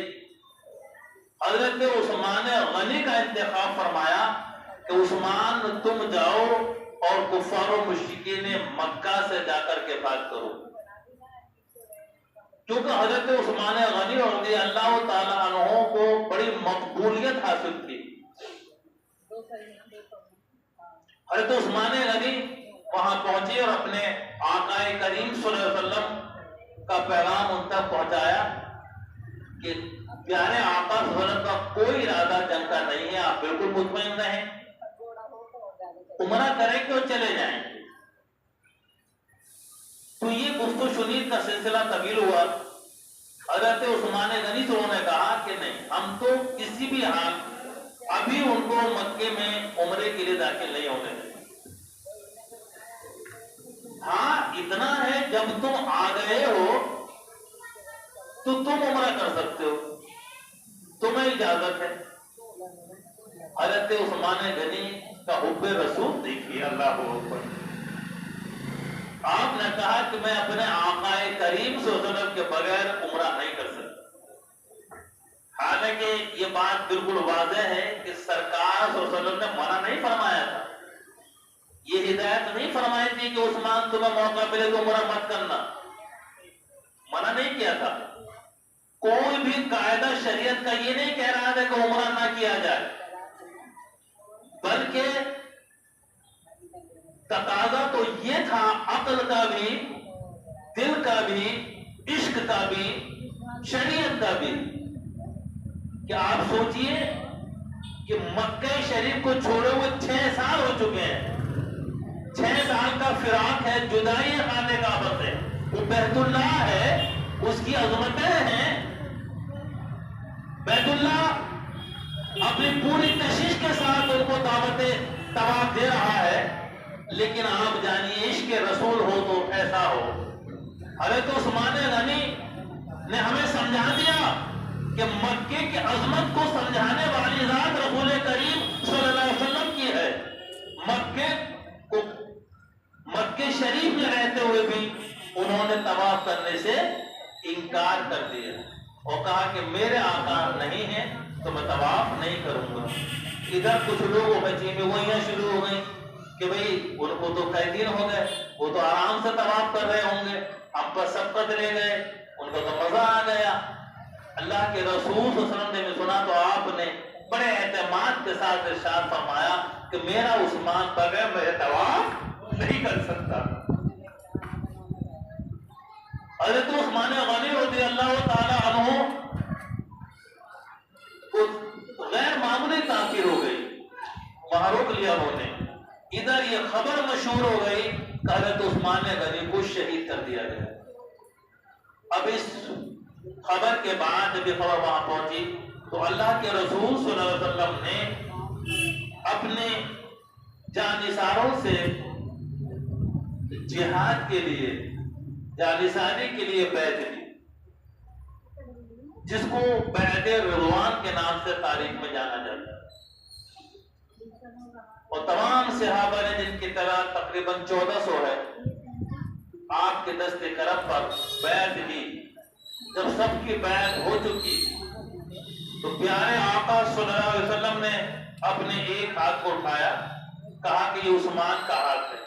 A: حضرت عثمان غنی کا انتخاب فرمایا کہ عثمان تم جاؤ اور کفار و مشرکین مکہ سے جا کر کے بات کرو، کیونکہ حضرت عثمان غنی رضی اللہ تعالیٰ عنہ کو بڑی مقبولیت حاصل تھی۔ حضرت عثمان غنی وہاں پہنچے اور اپنے آقا کریم صلی اللہ علیہ وسلم کا پیغام ان تک پہنچایا کہ پیارے آقا صلی اللہ علیہ وسلم کا کوئی ارادہ جنگ کا نہیں ہے، آپ بالکل مطمئن رہیں، عمرہ کریں کہ چلے جائیں۔ تو یہ گفت و شنید کا سلسلہ طویل ہوا۔ حضرت عثمان غنی سے انہوں نے کہا کہ نہیں، ہم تو کسی بھی حال ابھی ان کو مکے میں عمرے کے لیے داخل نہیں ہونے دیں۔ ہاں اتنا ہے، جب تم آ گئے ہو تو تم عمرہ کر سکتے ہو، تمہیں اجازت ہے۔ حضرت عثمان غنی کا حب رسول دیکھیے، اللہ اکبر۔ آپ نے کہا کہ میں اپنے آقا کریم صلی اللہ علیہ وسلم کے بغیر عمرہ نہیں کر سکتا۔ حالانکہ یہ بات بالکل واضح ہے کہ سرکار صلی اللہ علیہ وسلم نے منع نہیں فرمایا تھا، یہ ہدایت نہیں فرمائی تھی کہ عثمان تمہیں موقع ملے تو عمرہ مت کرنا، منع نہیں کیا تھا۔ کوئی بھی قاعدہ شریعت کا یہ نہیں کہہ رہا تھا کہ عمرہ نہ کیا جائے، بلکہ تقاضا تو یہ تھا عقل کا بھی، دل کا بھی، عشق کا بھی، شریعت کا بھی، کہ آپ سوچئے کہ مکہ شریف کو چھوڑے ہوئے 6 سال ہو چکے ہیں، 6 سال کا فراق ہے، جدائی ہے خانہ کعبہ سے، وہ بیت اللہ ہے، اس کی عظمتیں ہیں، بیت اللہ اپنی پوری تشویش کے ساتھ ان کو دعوت طواف دے رہا ہے، لیکن آپ جانیے عشق رسول ہو تو ایسا ہو۔ حضرت عثمان غنی نے ہمیں سمجھا دیا کہ مکے کی عظمت کو سمجھانے والی ذات رسول کریم صلی اللہ علیہ وسلم کی ہے۔ مکے شریف میں رہتے ہوئے بھی انہوں نے طواف کرنے سے انکار کر دیا اور کہا کہ میرے آقا نہیں ہیں تو میں طواف نہیں کروں گا۔ ادھر کچھ لوگوں میں چیمیں شروع ہو گئی کہ بھئی ان کو تو قیدین ہو گئے، وہ تو آرام سے طواف کر رہے ہوں گے، ہم پر سبقت لے گئے، ان کو تو مزہ آ گیا۔ اللہ کے رسول صلی اللہ علیہ وسلم نے سنا تو آپ نے بڑے اعتماد کے ساتھ ارشاد فرمایا کہ میرا عثمان بغیر میرے طواف نہیں کر سکتا۔ حضرت عثمان غنی رضی اللہ تعالی عنہ کو غیر معمولی تاثیر ہو گئی، وہاں روک لیا انہوں نے۔ ادھر یہ خبر مشہور ہو گئی کہ حضرت عثمان غنی کو شہید کر دیا گیا۔ اب اس خبر کے بعد جب یہ خبر وہاں پہنچی تو اللہ کے رسول صلی اللہ علیہ وسلم نے اپنے جانثاروں سے جہاد کے لیے، جانثاری کے لیے بیعت دی، جس کو بیعت رضوان کے نام سے تاریخ میں جانا جاتا ہے، اور تمام صحابہ نے جن کی تعداد تقریباً 1400 ہے، آپ کے دست کرم پر بیعت دی۔ جب سب کی بیعت ہو چکی تو پیارے آقا صلی اللہ علیہ وسلم نے اپنے ایک ہاتھ کو اٹھایا، کہا کہ یہ عثمان کا ہاتھ ہے،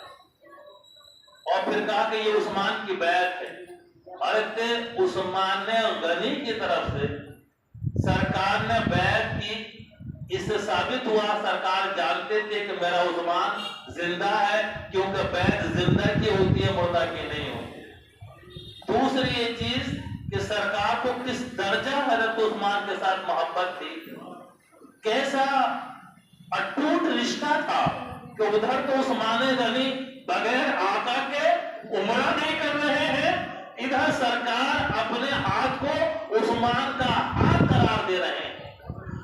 A: اور پھر کہا کہ یہ عثمان کی بیعت ہے۔ حضرت عثمان غنی کی طرف سے سرکار نے بیعت کی، اس سے ثابت ہوا سرکار جانتے تھے کہ میرا عثمان زندہ ہے، کیونکہ بیعت زندہ کی ہوتی ہے، مردہ کی نہیں ہوتی۔ دوسری یہ چیز کہ سرکار کو کس درجہ حضرت عثمان کے ساتھ محبت تھی، کیسا اٹوٹ رشتہ تھا کہ ادھر تو عثمان غنی بغیر آقا کے عمرہ نہیں کر رہے ہیں، ادھر سرکار اپنے ہاتھ کو عثمان کا ہاتھ قرار دے رہے ہیں،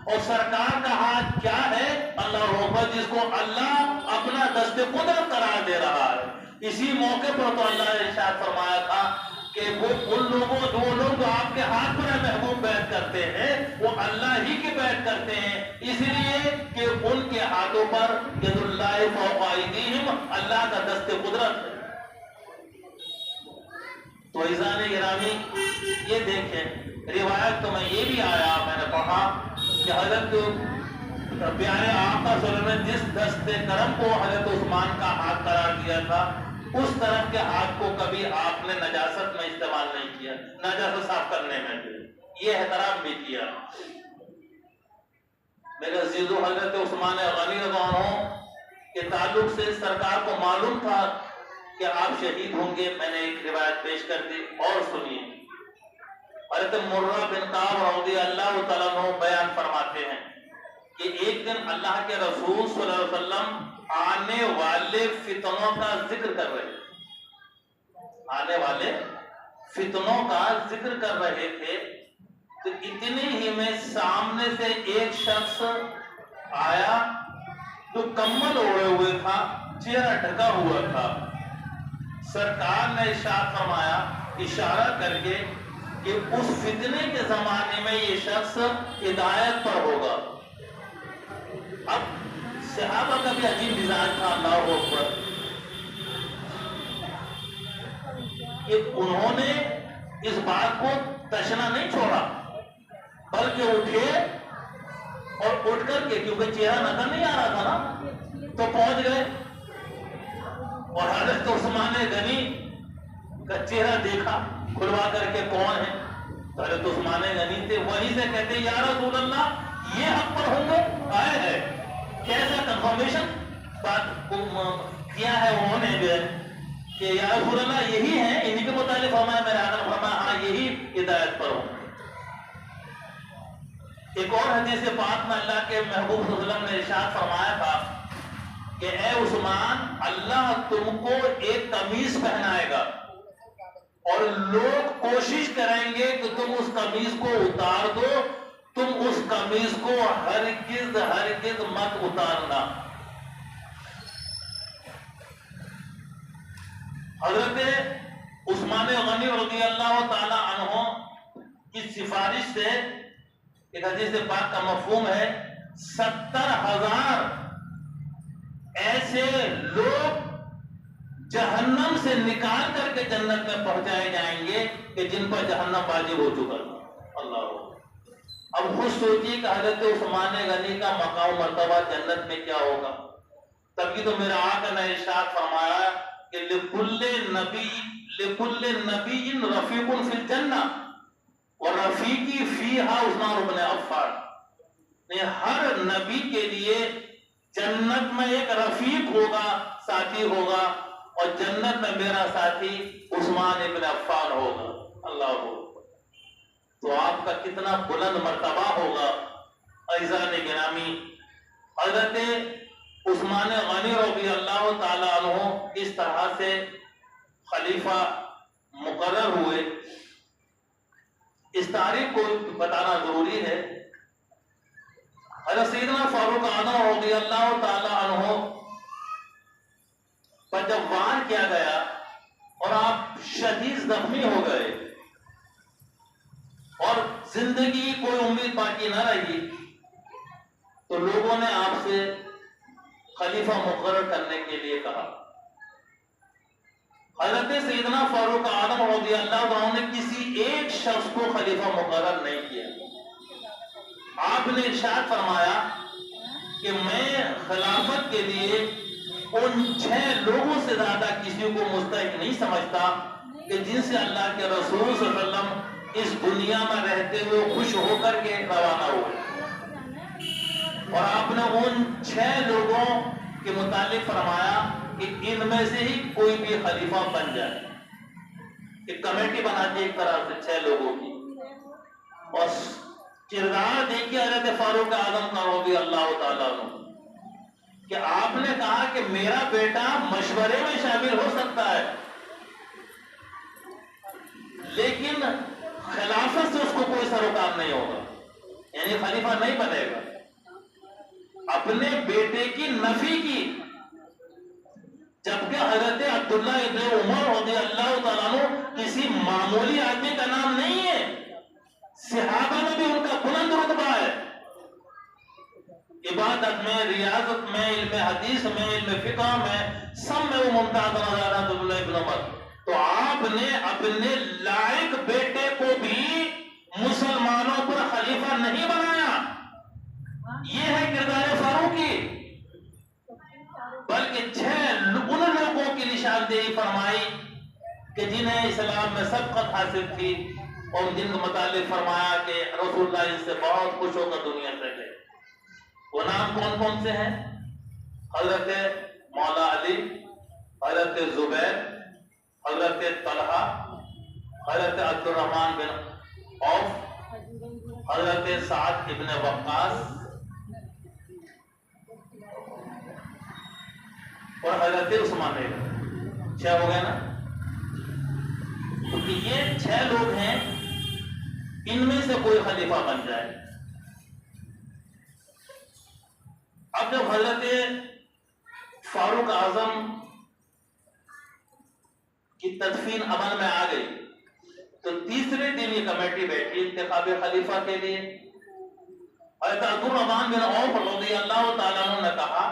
A: اور سرکار کا ہاتھ کیا ہے؟ اللہ اکبر، جس کو اللہ اپنا دست قدرت قرار دے رہا ہے۔ اسی موقع پر تو اللہ نے ارشاد فرمایا تھا کہ وہ جو لوگ آپ کے ہاتھ پر محبوب بیعت کرتے ہیں وہ اللہ ہی کی بیعت کرتے ہیں، اس لیے کہ ان کے ہاتھوں پر ید اللہ فوق ایدیہم، اللہ کا دست قدرت ہے۔ تو عزیزان گرامی یہ دیکھیں، روایت تو میں یہ بھی آیا، میں نے پڑھا کہ حضرت پیارے آقا صلی اللہ علیہ وسلم نے جس دست کرم کو حضرت عثمان کا ہاتھ قرار دیا تھا، اس طرف کے ہاتھ کو کبھی آپ نے نجاست میں استعمال نہیں کیا، نجاست صاف کرنے میں بھی یہ احترام بھی کیا۔ میرے عزیزو، حضرت عثمان غنی رضی اللہ عنہ کے تعلق سے سرکار کو معلوم تھا کہ آپ شہید ہوں گے۔ میں نے ایک روایت پیش کر دی اور سنیے۔ حضرت مرہ بن کعب رضی اللہ تعالیٰ عنہ بیان فرماتے ہیں کہ ایک دن اللہ کے رسول صلی اللہ علیہ وسلم آنے والے فتنوں کا ذکر کر رہے تھے تو اتنے ہی میں سامنے سے ایک شخص آیا جو کمبل اوڑھے ہوئے تھا، چہرہ ڈھکا ہوا تھا۔ سرکار نے ارشاد فرمایا اشارہ کر کے کہ اس فتنے کے زمانے میں یہ شخص ہدایت پر ہوگا۔ اب صحابہ کا بھی عجیب مزاج تھا، اللہ اکبر، کہ انہوں نے اس بات کو تشنا نہیں چھوڑا بلکہ اٹھے اور اٹھ کر کے، کیونکہ چہرہ نظر نہیں آ رہا تھا نا، تو پہنچ گئے اور حضرت عثمان غنی کا چہرہ دیکھا کھلوا کر کے کون ہے، تو حضرت عثمان غنی تھے، وہیں سے کہتے یا رسول اللہ یہ حق پر ہوں گے آئے ہیں، کیسا کنفرمیشن بات کیا ہے انہوں نے جو ہے کہ یا رسول اللہ یہی ہیں، انہی کے متعلق فرمایا، میرے آقا نے فرمایا ہاں یہی ہدایت پر ہوں۔ ایک اور حدیث پاک میں اللہ کے محبوب صلی اللہ علیہ وسلم نے ارشاد فرمایا تھا کہ اے عثمان، اللہ تم کو ایک قمیص پہنائے گا اور لوگ کوشش کریں گے کہ تم اس قمیص کو اتار دو، تم اس قمیص کو ہرگز ہرگز مت اتارنا۔ حضرت عثمان غنی رضی اللہ تعالی عنہ کی سفارش سے ایک حدیث پاک کا مفہوم ہے 70,000 ایسے لوگ جہنم سے نکال کر کے جنت میں پہنچائے جائیں گے کہ جن پر جہنم واجب ہو چکا ہے۔ اللہ، اب خود سوچیے کہ حضرت عثمان غنی کا مقام مرتبہ جنت میں کیا ہوگا۔ تبھی تو میرا آقا نے ارشاد فرمایا کہ لکل نبی رفیق فی الجنہ اور رفیقی فیہا عثمان بن عفان، ہر نبی کے لیے جنت میں ایک رفیق ہوگا، ساتھی ہوگا، اور جنت میں میرا ساتھی عثمان ابن عفان ہوگا۔ اللہ ہو، تو آپ کا کتنا بلند مرتبہ ہوگا۔ عزیزان گرامی، حضرت عثمان غنی رضی اللہ تعالی عنہ اس طرح سے خلیفہ مقرر ہوئے، اس تاریخ کو بتانا ضروری ہے۔ حضرت سیدنا فاروق اعظم رضی اللہ تعالی عنہ پر جب وار کیا گیا اور آپ شدید زخمی ہو گئے اور زندگی کی کوئی امید باقی نہ رہی، تو لوگوں نے آپ سے خلیفہ مقرر کرنے کے لیے کہا۔ حضرت سیدنا فاروق اعظم رضی اللہ عنہ نے کسی ایک شخص کو خلیفہ مقرر نہیں کیا۔ آپ نے ارشاد فرمایا کہ میں خلافت کے لیے ان 6 لوگوں سے زیادہ کسی کو مستحق نہیں سمجھتا کہ جن سے اللہ کے رسول صلی اللہ علیہ وسلم اس دنیا میں رہتے ہوئے خوش ہو کر کے روانہ ہوئے، اور آپ نے ان 6 لوگوں کے متعلق فرمایا کہ ان میں سے ہی کوئی بھی خلیفہ بن جائے۔ ایک کمیٹی بنا دی ایک طرح سے 6 لوگوں کی، اور کردار دیکھیے حضرت فاروق اعظم کا رضی اللہ تعالیٰ عنہ کہ آپ نے کہا کہ میرا بیٹا مشورے میں شامل ہو سکتا ہے لیکن خلافت سے اس کو کوئی سروکار نہیں ہوگا، یعنی خلیفہ نہیں بنے گا۔ اپنے بیٹے کی نفی کی، جبکہ حضرت عبداللہ ابن عمر رضی اللہ تعالیٰ عنہ کسی معمولی آدمی کا نام نہیں ہے، صحابہ میں بھی ان کا بلند رتبہ ہے، عبادت میں، ریاضت میں، علم حدیث میں، علم فقہ میں، سب میں وہ ممتاز نظر آتا عبداللہ ابن عمر۔ تو آپ نے اپنے لائق بیٹے کو بھی مسلمانوں پر خلیفہ نہیں بنایا، یہ ہے کردار فاروقی، بلکہ 6 ان لوگوں کی نشاندہی فرمائی کہ جنہیں اسلام میں سبقت حاصل تھی، اور جن کے متعلق فرمایا کہ رسول اللہ ان سے بہت خوش ہو کر دنیا سے گئے۔ وہ نام کون کون سے ہیں؟ حضرت مولا علی، حضرت زبیر، حضرت طلحہ، حضرت عبد الرحمن بن عوف، حضرت سعد ابن وقاص اور حضرت عثمان غنی۔ 6 ہو گئے نا؟ کیونکہ یہ 6 لوگ ہیں، ان میں سے کوئی خلیفہ بن جائے۔ اب جب حضرت فاروق اعظم کی تدفین عمل میں آ گئی تو تیسرے دن یہ کمیٹی بیٹھی انتخاب خلیفہ کے لیے۔ حضرت عبد الرحمن بن عوف رضی اللہ تعالیٰ عنہ نے کہا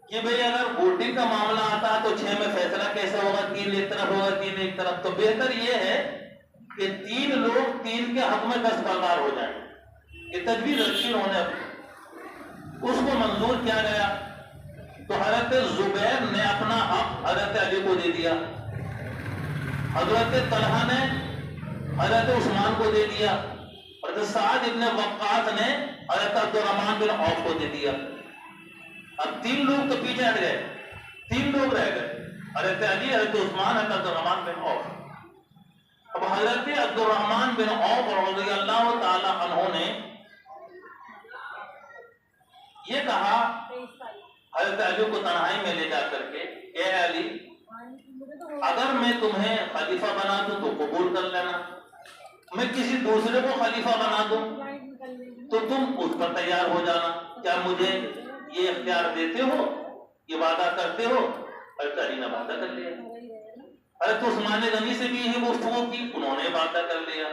A: کہ بھئی اگر ووٹنگ کا معاملہ آتا تو 6 میں فیصلہ کیسے ہوگا، 3 ایک طرف ہوگا، 3 ایک طرف، تو بہتر یہ ہے کہ 3 لوگ 3 کے حق میں دستبردار ہو جائیں. یہ تجویز رکھی انہوں نے. اس کو منظور کیا گیا تو حضرت زبیر نے اپنا حق حضرت علی کو دے دیا, حضرت طلحہ نے حضرت عثمان کو دے دیا, حضرت سعد ابن وقاص نے حضرت عبد الرحمن بن عوف کو دے دیا. اب 3 لوگ تو پیچھے ہٹ گئے, 3 لوگ رہ گئے, حضرت علی, حضرت عثمان, حضرت عبد الرحمن بن عوف. اب حضرت عبد الرحمن بن عوف رضی اللہ تعالی عنہ نے یہ کہا حضرت علی کو تنہائی میں لے جا کر کے, اے علی, اگر میں تمہیں خلیفہ بنا دوں تو قبول کر لینا, میں کسی دوسرے کو خلیفہ بنا دوں تو تم اس پر تیار ہو جانا. کیا مجھے یہ اختیار دیتے ہو, یہ وعدہ کرتے ہو؟ حضرت علی نے وعدہ کر لیا. حضرت عثمان غنی سے بھی یہی گفتگو کی, انہوں نے وعدہ کر لیا.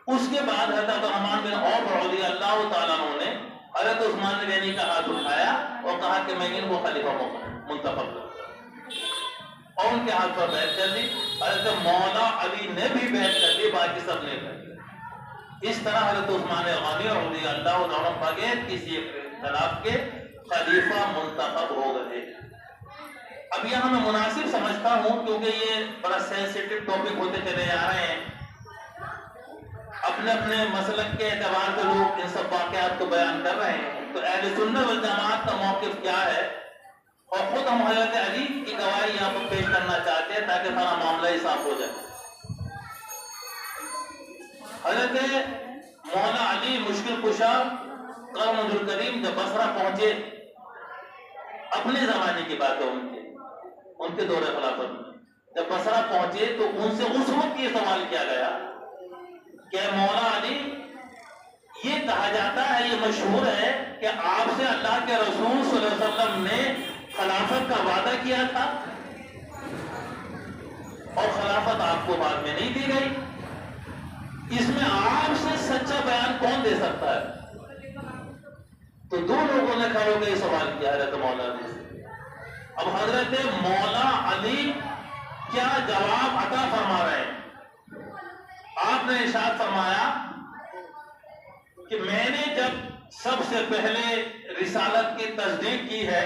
A: اس کے بعد حضرت عبد الرحمن بن عوف رضی اللہ تعالیٰ عنہ نے حضرت عثمان غنی کا ہاتھ اٹھایا اور کہا کہ میں ان کو خلیفہ منتخب کروں, اور ان کے ہاتھ پر بیعت کر لی. حضرت مولا علی نے بھی بیعت کر لی, باقی سب نے کر لی. اس طرح حضرت عثمان غنی رضی اللہ عنہ بغیر کسی اختلاف کے خلیفہ منتخب ہو گئے. اب یہاں میں مناسب سمجھتا ہوں, کیونکہ یہ بڑا سینسیٹیو ٹاپک ہوتے چلے جا رہے ہیں, اپنے اپنے مسلک کے اعتبار سے لوگ ان سب واقعات کو بیان کر رہے ہیں, تو اہل سنت والجماعت کا موقف کیا ہے, اور خود ہم حضرت علی کی گواہی یہاں پر پیش کرنا چاہتے ہیں تاکہ سارا معاملہ ہی صاف ہو جائے. حضرت مولا علی مشکل کشا قرن ذوالکریم جب بصرہ پہنچے, اپنے زمانے کی بات ہے ان کے دور خلافت میں, جب بصرہ پہنچے تو ان سے اس وقت یہ سوال کیا گیا کہ مولا علی, یہ کہا جاتا ہے, یہ مشہور ہے کہ آپ سے اللہ کے رسول صلی اللہ علیہ وسلم نے خلافت کا وعدہ کیا تھا اور خلافت آپ کو بعد میں نہیں دی گئی, اس میں آپ سے سچا بیان کون دے سکتا ہے؟ تو 2 لوگوں نے کھڑے ہو کے یہ سوال کیا حضرت مولا علی سے. اب حضرت مولا علی کیا جواب عطا فرما رہے ہیں؟ آپ نے ارشاد فرمایا کہ میں نے جب سب سے پہلے رسالت کی تصدیق کی ہے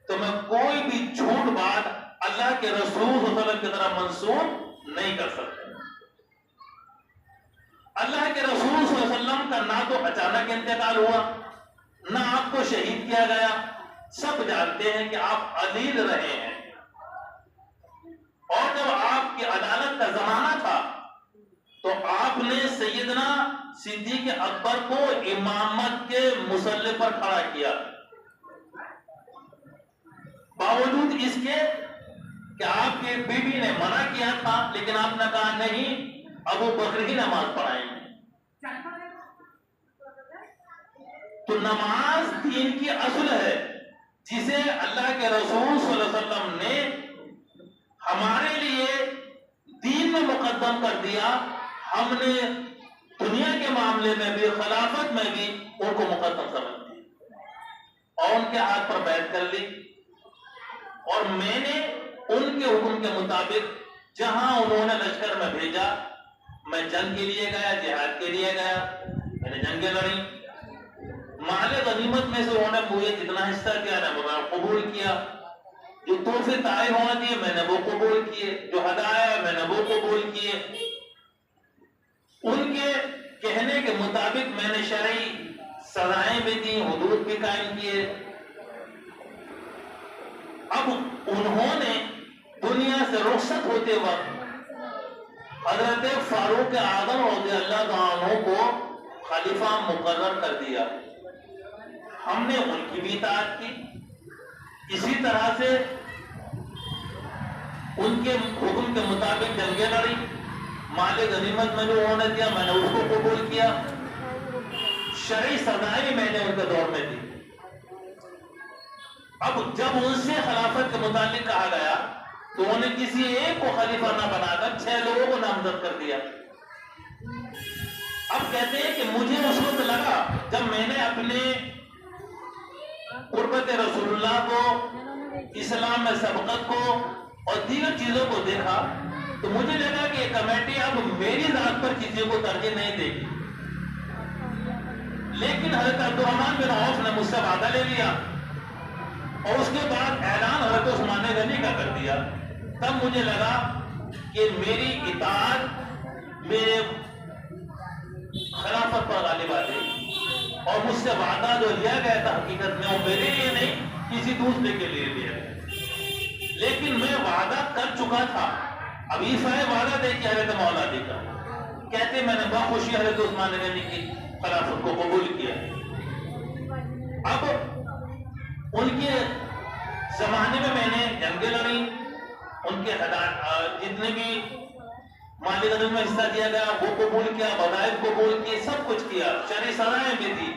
A: تو میں کوئی بھی جھوٹ بات اللہ کے رسول صلی اللہ علیہ وسلم کی طرف منسوب نہیں کر سکتا. اللہ کے رسول صلی اللہ علیہ وسلم کا نہ تو اچانک انتقال ہوا, نہ آپ کو شہید کیا گیا. سب جانتے ہیں کہ آپ علیل رہے ہیں, اور جب آپ کی عدالت کا زمانہ تھا تو آپ نے سیدنا صدیق اکبر کو امامت کے مصلی پر کھڑا کیا, باوجود اس کے کہ آپ کے بیوی نے منع کیا تھا, لیکن آپ نے کہا نہیں, ابو بکر ہی نماز پڑھائیں گے. تو نماز دین کی اصل ہے جسے اللہ کے رسول صلی اللہ علیہ وسلم نے ہمارے لیے دین میں مقدم کر دیا. ہم نے دنیا کے معاملے میں بھی, خلافت میں بھی ان کو مقدم سمجھ دیا اور ان کے ہاتھ پر بیعت کر لی. اور میں نے ان کے حکم کے مطابق جہاں انہوں نے لشکر میں بھیجا, میں جنگ کے لیے گیا, جہاد کے لیے گیا, میں نے جنگیں لڑی. مال غنیمت میں سے انہوں نے مجھے جتنا حصہ دیا میں نے قبول کیا. جو تحفے تائب ہونا دیے میں نے وہ قبول کیے, جو ہدایا میں نے وہ قبول کیے. ان کے کہنے کے مطابق میں نے شرعی سزائیں بھی دی, حدود بھی قائم کیے. اب انہوں نے دنیا سے رخصت ہوتے وقت حضرت فاروق اعظم رضی اللہ عنہ کو خلیفہ مقرر کر دیا. ہم نے ان کی بھی اطاعت کی, اسی طرح سے ان کے حکم کے مطابق جنگیں لڑی. مال غنیمت میں جو انہوں نے دیا میں نے اس کو قبول کیا. شرعی سزائیں میں نے ان کے دور میں دی. اب جب ان سے خلافت کے متعلق کہا گیا تو انہوں نے کسی ایک کو خلیفہ نہ بنا کر 6 لوگوں کو نامزد کر دیا. اب کہتے ہیں کہ مجھے اس وقت لگا جب میں نے اپنے قربت رسول اللہ کو, اسلام میں سبقت کو اور دیگر چیزوں کو دیکھا تو مجھے لگا کہ کمیٹی اب میری ذات پر کسی کو ترجیح نہیں دے گی، لیکن حضرت عبدالرحمن بن عوف نے مجھ سے وعدہ لے لیا اور اس کے بعد اعلان حضرت عثمان غنی کا کر دیا۔ تب مجھے لگا کہ میری اطاعت میرے خلافت پر غالب آ گئی، اور مجھ سے وعدہ جو لیا گیا تھا حقیقت میں وہ میرے لیے نہیں کسی دوسرے کے لیے لیا گیا، لیکن میں وعدہ کر چکا تھا۔ اب عیسیٰ وعدہ دے کہ حضرت مولا علی کا کہتے میں نے بخوشی حضرت عثمان غنی کی خلافت کو قبول کیا۔ اب ان کے زمانے میں نے جنگیں لڑی، ان کے جتنے بھی مالی غنیمت میں حصہ دیا گیا وہ قبول کیا، وظائف قبول کیے، سب کچھ کیا، شرعی سزائیں بھی دی۔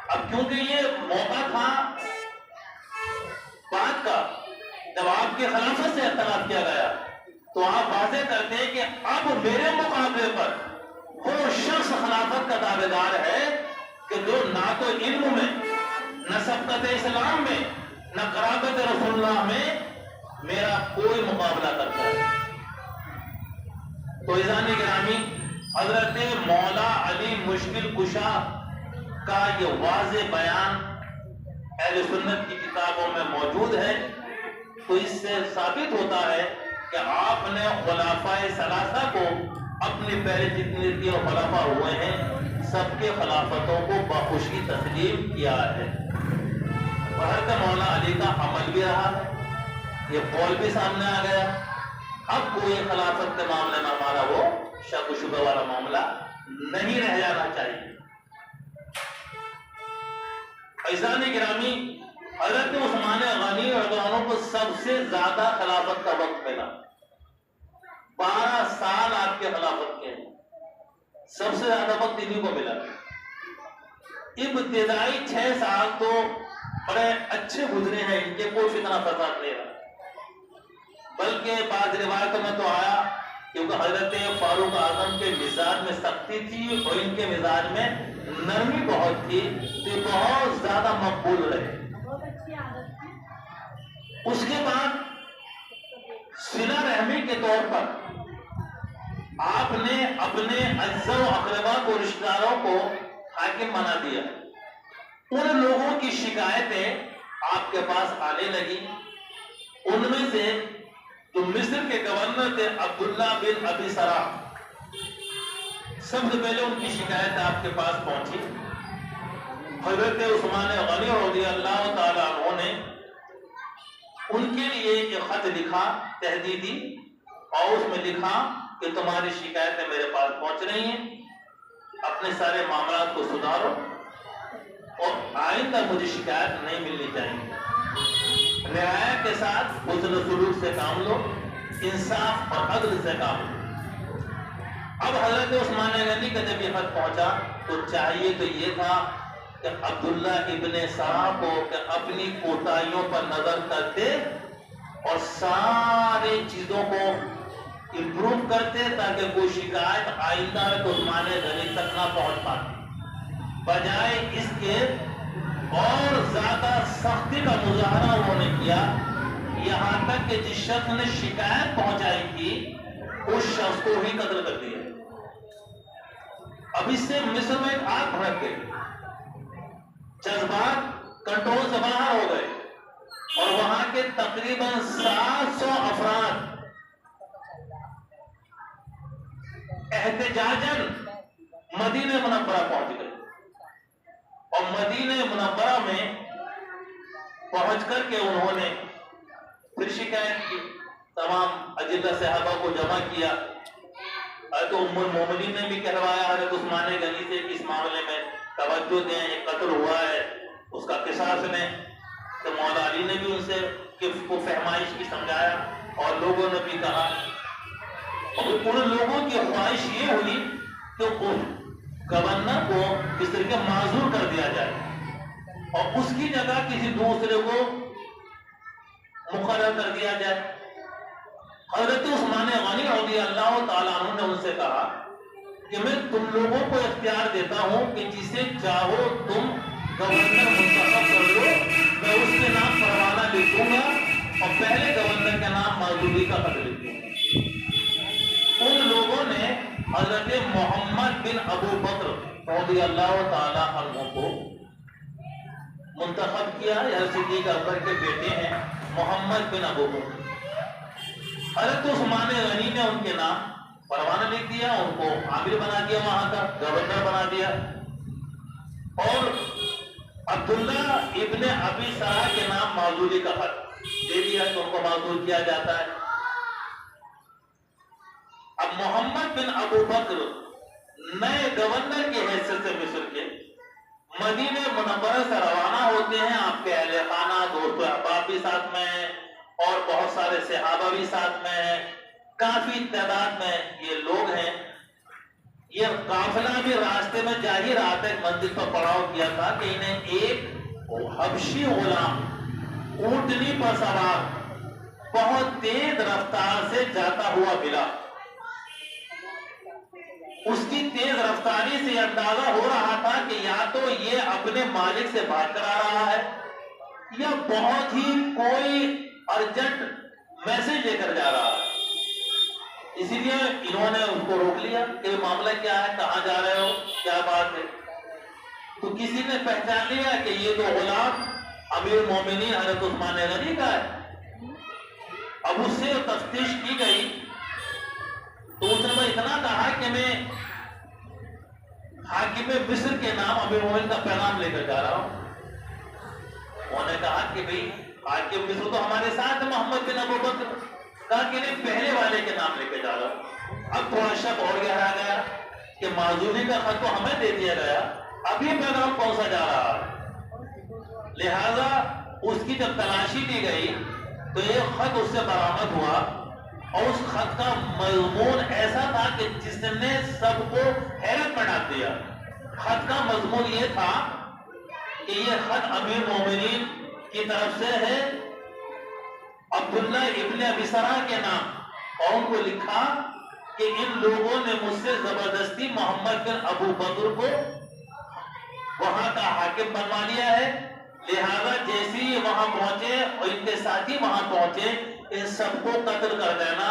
A: اب کیونکہ یہ موقع تھا بات کا جب آپ کے خلافت سے اختلاف کیا گیا، تو آپ واضح کرتے ہیں کہ اب میرے مقابلے پر وہ شخص خلافت کا دعویدار ہے کہ جو نہ تو علم میں، نہ سبقت اسلام میں، نہ قرابت رسول اللہ میں میرا کوئی مقابلہ کرتا ہے۔ تو عزیزان گرامی، حضرت مولا علی مشکل کشا کا یہ واضح بیان اہل سنت کی کتابوں میں موجود ہے، تو اس سے ثابت ہوتا ہے کہ آپ نے خلفائے ثلاثہ کو اپنے پہلے جتنے بھی خلفاء ہوئے ہیں سب کے خلافتوں کو بخوشی تسلیم کیا ہے۔ حضرت مولا علی کا عمل بھی رہا ہے، یہ قول بھی سامنے آ گیا۔ اب کوئی خلافت کے معاملے میں ہمارا وہ شک و شبہ والا معاملہ نہیں رہ جانا چاہیے۔ عزیزان گرامی، حضرت عثمان غنی رضی اللہ عنہ کو سب سے زیادہ خلافت کا وقت ملا، 12 سال آپ کے خلافت کے، سب سے زیادہ وقت انہی کو ملا۔ ابتدائی 6 سال تو بڑے اچھے گزرے ہیں، ان کے کوئی فتنہ فساد نہیں رہا، بلکہ بعض روایتوں میں تو آیا کیونکہ حضرت فاروق اعظم کے مزاج میں سختی تھی اور ان کے مزاج میں نرمی بہت تھی، تو بہت زیادہ مقبول رہے۔ اس کے بعد صلہ رحمی کے طور پر آپ نے اپنے اعزا و اقربا کو، رشتہ داروں کو حاکم بنا دیا۔ ان لوگوں کی شکایتیں آپ کے پاس آنے لگی، ان میں سے جو مصر کے گورنر تھے عبداللہ بن ابی سرح، سب سے پہلے ان کی شکایت آپ کے پاس پہنچی۔ حضرت عثمان غنی رضی اللہ تعالیٰ عنہ نے ان کے لیے ایک خط لکھا تحدیدی، اور اس میں لکھا کہ تمہاری شکایتیں میرے پاس پہنچ رہی ہیں، اپنے سارے معاملات کو سدھارو اور آئندہ مجھے شکایت نہیں ملنی چاہیے، رعایا کے ساتھ حسن سلوک سے کام لو، انصاف اور عدل سے کام لو۔ اب حضرت عثمان غنی کا جب یہ خط پہنچا تو چاہیے تو یہ تھا کہ عبداللہ ابن سرح کو کہ اپنی کوتاہیوں پر نظر کرتے اور سارے چیزوں کو امپروو کرتے تاکہ کوئی شکایت آئندہ عثمان غنی تک نہ پہنچ پاتی، بجائے اس کے اور زیادہ سختی کا مظاہرہ انہوں نے کیا، یہاں تک کہ جس شخص نے شکایت پہنچائی تھی اس شخص کو ہی قتل کر دیا۔ اب اس سے مصر میں ایک آگ بھڑک گئی، جذبات کنٹرول سے باہر ہو گئے اور وہاں کے تقریباً 700 افراد احتجاجاً مدینہ منورہ پہنچ گئے، اور مدینہ منورہ میں پہنچ کر کے انہوں نے پھر شکایت کی، تمام اجلہ صحابہ کو جمع کیا۔ حضرت ام المومنین نے بھی کہلوایا حضرت عثمان غنی سے کہ اس معاملے میں توجہ دیں، یہ قتل ہوا ہے، اس کا قصاص لیں۔ تو مولا علی نے بھی ان سے کو فہمائش کی سمجھایا، اور لوگوں نے بھی کہا، اور ان لوگوں کی خواہش یہ ہوئی کہ گورنر کو مصر کے معزول کر دیا جائے اور اس کی جگہ کسی دوسرے کو مقرر کر دیا جائے۔ حضرت عثمان غنی رضی اللہ تعالیٰ عنہ نے ان سے کہا کہ میں تم لوگوں کو اختیار دیتا ہوں کہ جسے چاہو تم گورنر منتخب کر لو، میں اس کے نام پروانہ لکھوں گا اور پہلے گورنر کے نام معزولی کا خط لکھوں گا۔ ابو بکر رضی اللہ تعالی عنہ کو منتخب کیا. صدیق اکبر کے بیٹے ہیں محمد بن ابو بکر. حضرت عثمان غنی نے ان کے نام پروانہ لکھ دیا, ان کو عامل بنا دیا, وہاں کا گورنر بنا دیا, اور عبداللہ ابن ابی سرح کے نام معزولی کا خط دے دیا کہ ان کو معزول کیا جاتا ہے. اب محمد بن ابو بکر نئے گورنر کی حیثیت سے مصر کے مدینہ منورہ سے روانہ ہوتے ہیں. آپ کے اہل خانہ, دوست و احباب بھی ساتھ میں ہیں, اور بہت سارے صحابہ بھی ساتھ میں ہیں, کافی تعداد میں یہ لوگ ہیں. یہ قافلہ بھی راستے میں جا ہی رہا تھا, ایک منزل پر پڑاؤ کیا تھا کہ انہیں ایک حبشی غلام اونٹنی پر سوار بہت تیز رفتار سے جاتا ہوا ملا. اس کی تیز رفتاری سے اندازہ ہو رہا تھا کہ یا تو یہ اپنے مالک سے بات کرا رہا ہے یا بہت ہی کوئی ارجنٹ میسج لے کر جا رہا ہے. اسی لیے انہوں نے اس کو روک لیا کہ معاملہ کیا ہے, کہاں جا رہے ہو, کیا بات ہے. تو کسی نے پہچان لیا کہ یہ تو غلام امیر المومنین حضرت عثمان غنی کا ہے. اب اس سے تفتیش کی گئی تو اس نے اتنا کہا کہ میں حاکم مصر کے نام امیر المومنین کا پیغام لے کر جا رہا ہوں. انہوں نے کہا کہ بھئی حاکم مصر تو ہمارے ساتھ محمد بن ابو بکر. کہا کہ نہیں, پہلے والے کے نام لے کے جا رہا ہوں. اب تھوڑا شک اور گہرا گیا کہ معزولی کا خط تو ہمیں دے دیا گیا, اب یہ پیغام کون سا جا رہا ہے. لہذا اس کی جب تلاشی لی گئی تو یہ خط اس سے برآمد ہوا, اور اس خط کا مضمون ایسا تھا کہ جس نے سب کو حیرت میں ڈال دیا. خط کا مضمون یہ تھا کہ یہ خط امیر مومنین کی طرف سے ہے عبداللہ ابن ابی سرح کے نام, اور ان کو لکھا کہ ان لوگوں نے مجھ سے زبردستی محمد بن ابو بکر کو وہاں کا حاکم بنوا لیا ہے. لہذا جیسے ہی وہاں پہنچے اور ان کے ساتھی وہاں پہنچے, ان سب کو قتل کر دینا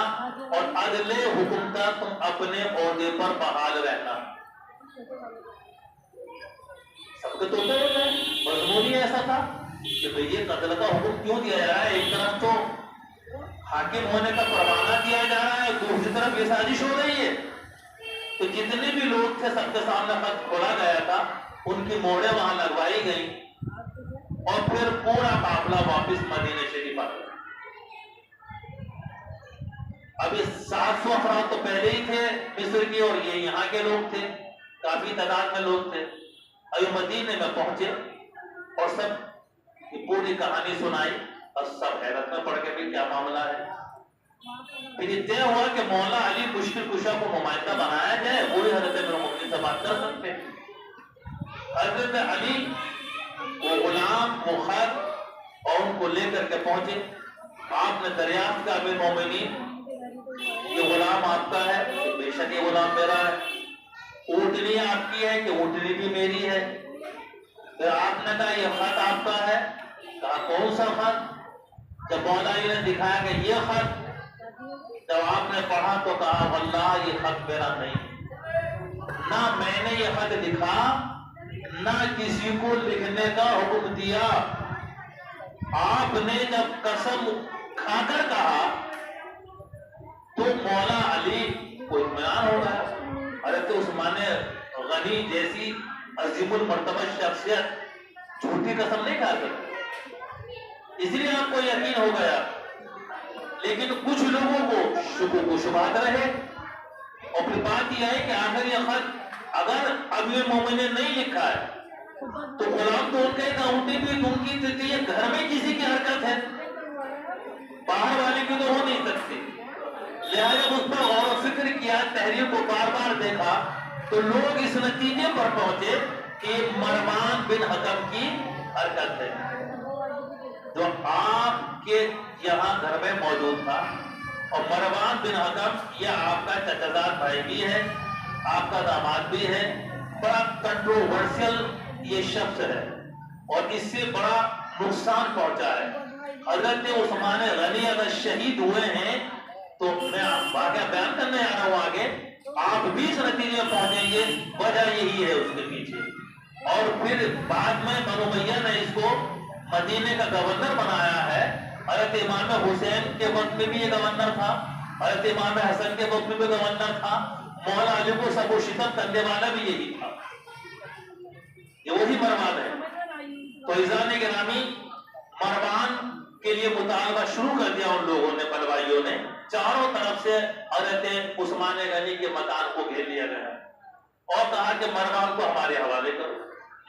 A: اور اگلے حکم تک تم اپنے عہدے پر بحال رہنا. سب کے توتے ہو گئے. مضمون ہی ایسا تھا کہ بھئی یہ قتل کا حکم کیوں دیا جا رہا ہے. ایک طرف تو حاکم ہونے کا پروانہ دیا جا رہا ہے, دوسری طرف یہ سازش ہو رہی ہے. تو جتنے بھی لوگ تھے سب کے سامنے خط کھولا گیا تھا, ان کی موڑیں وہاں لگوائی گئیں, اور پھر پورا قافلہ واپس مدینہ شریف آ گیا. اب یہ 700 افراد تو پہلے ہی تھے مصر کی, اور یہ یہاں کے لوگ تھے, کافی تعداد میں لوگ تھے. اب مدینے میں پہنچے اور سب یہ پوری کہانی سنائی, اور سب حیرت میں پڑ کے بھی کیا معاملہ ہے. پھر یہ طے ہوا کہ مولا علی مشکل کشا کو نمائندہ بنایا جائے, وہی حضرت امیر المومنین سے بات کر سکتے. حضرت علی وہ غلام وہ خط اور ان کو لے کر کے پہنچے. آپ نے دریافت کا امیر مومنین یہ غلام آپ کا ہے, بے شک یہ غلام میرا ہے. اونٹنی آپ کی ہے کہ اونٹنی بھی میری ہے. پھر آپ نے کہا یہ خط آپ کا ہے. کہا کون سا خط. جب مولا علی نے دکھایا کہ یہ خط, جب آپ نے پڑھا تو کہا واللہ یہ خط میرا نہیں, نہ میں نے یہ خط لکھا نہ کسی کو لکھنے کا حکم دیا. آپ نے جب قسم کھا کر کہا تو مولا علی کو اطمینان ہو گیا. حضرت عثمان غنی جیسی عظیم المرتبہ شخصیت جھوٹی قسم نہیں کھا سکتی, اس لیے آپ کو یقین ہو گیا. لیکن کچھ لوگوں کو شکوک و شبہات رہے, اور پھر بات یہ ہے کہ آخر یہ خط اگر امیر مومنین نے نہیں لکھا ہے تو غلام تو ان کا ایک اونٹی بھی ان کی, یہ گھر میں کسی کی حرکت ہے, باہر والے کی تو ہو نہیں سکتی. لہذا اس پر غور و فکر کیا, تحریر کو بار بار دیکھا, تو لوگ اس نتیجے پر پہنچے کہ مروان بن حکم کی حرکت ہے, جو آپ کے یہاں گھر میں موجود تھا. اور مروان بن حکم یہ آپ کا چچزاد بھائی بھی ہے, آپ کا داماد بھی ہے, بڑا کنٹروورشل یہ شخص ہے, اور اس سے بڑا نقصان پہنچا ہے. حضرت عثمان غنی اگر شہید ہوئے ہیں تو میں واقعہ بیان کرنے آ رہا ہوں آگے, آپ بھی اس نتیجے میں پہنچیں گے، وجہ یہی ہے اس کے پیچھے۔ اور پھر بعد میں بنو امیہ نے اس کو مدینے کا گورنر بنایا ہے۔ حضرت امام حسین کے وقت میں بھی یہ گورنر تھا، حضرت امام حسن کے وقت میں بھی گورنر تھا، مولا علی کو سب و شتم کرنے والا بھی یہی تھا، یہ وہی مروان ہے۔ تو عزیزان گرامی، مروان کے لیے مطالبہ شروع کر دیا ان لوگوں نے، بلوائیوں نے، چاروں طرف سے حضرت عثمان غنی کے مکان کو گھیر لیا گیا اور کہا کہ مروان کو ہمارے حوالے کرو،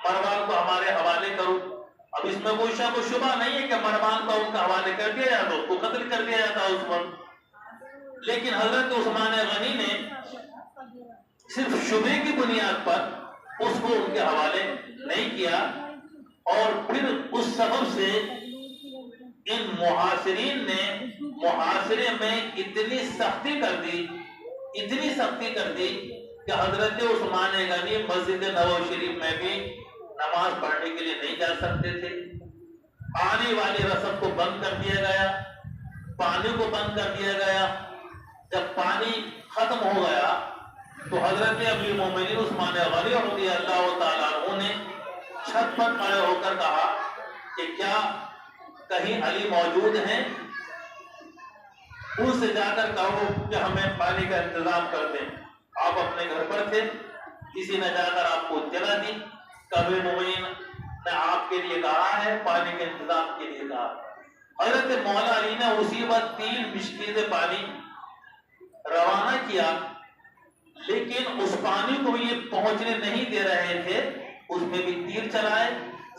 A: مروان کو ہمارے حوالے کرو۔ اب اس میں کوئی شک و شبہ نہیں ہے کہ مروان کو ان کا حوالے کر دیا جاتا، اس کو قتل کر دیا جاتا اس وقت، لیکن حضرت عثمان غنی نے صرف شبے کی بنیاد پر اس کو ان کے حوالے نہیں کیا، اور پھر اس سبب سے ان محاصرین نے محاصرے میں اتنی سختی کر دی کہ حضرت عثمان غنی مسجد نبوی شریف میں بھی نماز پڑھنے کے لیے نہیں جا سکتے تھے۔ آنے والی رسم کو بند کر دیا گیا، پانی کو بند کر دیا گیا۔ جب پانی ختم ہو گیا تو حضرت امیر المومنین عثمان غنی رضی اللہ تعالیٰ عنہ نے چھت پر کھڑے ہو کر کہا کہ کیا کہیں علی موجود ہیں؟ ان سے جا کر کہو کہ ہمیں پانی کا انتظام کر دیں۔ آپ اپنے گھر پر تھے، کسی نے جا کر آپ کو اطلاع دی، امیر المومنین نے آپ کے لیے کہا ہے، پانی کے انتظام کے لیے کہا۔ حضرت مولا علی نے اسی وقت 3 مشکل پانی روانہ کیا، لیکن اس پانی کو یہ پہنچنے نہیں دے رہے تھے، اس میں بھی تیر چلائے،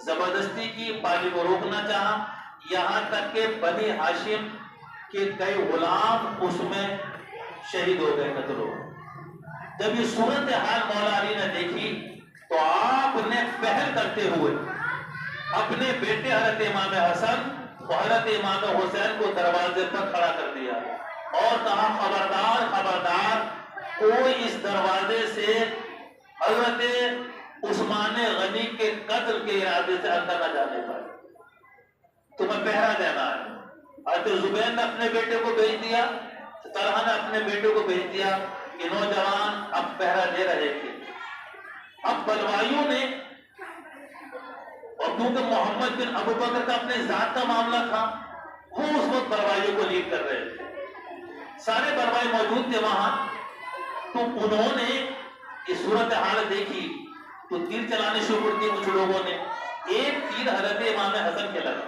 A: زبردستی کی، پانی کو روکنا چاہا، یہاں تک کہ بنی ہاشم کے کئی غلام اس میں شہید ہو گئے، قتل ہو گئے۔ جب یہ صورتحال مولا علی نے دیکھی تو آپ نے پہل کرتے ہوئے اپنے بیٹے حضرت امام حسن و حضرت امام حسین کو دروازے پر کھڑا کر دیا اور کہا خبردار خبردار، کوئی اس دروازے سے حضرت عثمان غنی کے قتل کے ارادے سے اندر نہ جانے پائے، تمہیں پہرا دینا ہے۔ حضرت زبیر نے اپنے بیٹے کو بھیج دیا، طلحہ نے اپنے بیٹے کو بھیج دیا، کہ نوجوان اب پہرا دے رہے تھے۔ اب بلوائیوں نے، اور کیونکہ محمد بن ابو بکر کا اپنے ذات کا معاملہ تھا، وہ اس وقت بلوائیوں کو لیڈ کر رہے تھے، سارے بلوائی موجود تھے وہاں، تو انہوں نے یہ صورتحال دیکھی تو تیر چلانے شروع کر دیے کچھ لوگوں نے۔ ایک تیر حضرت امام حسن کے لگا،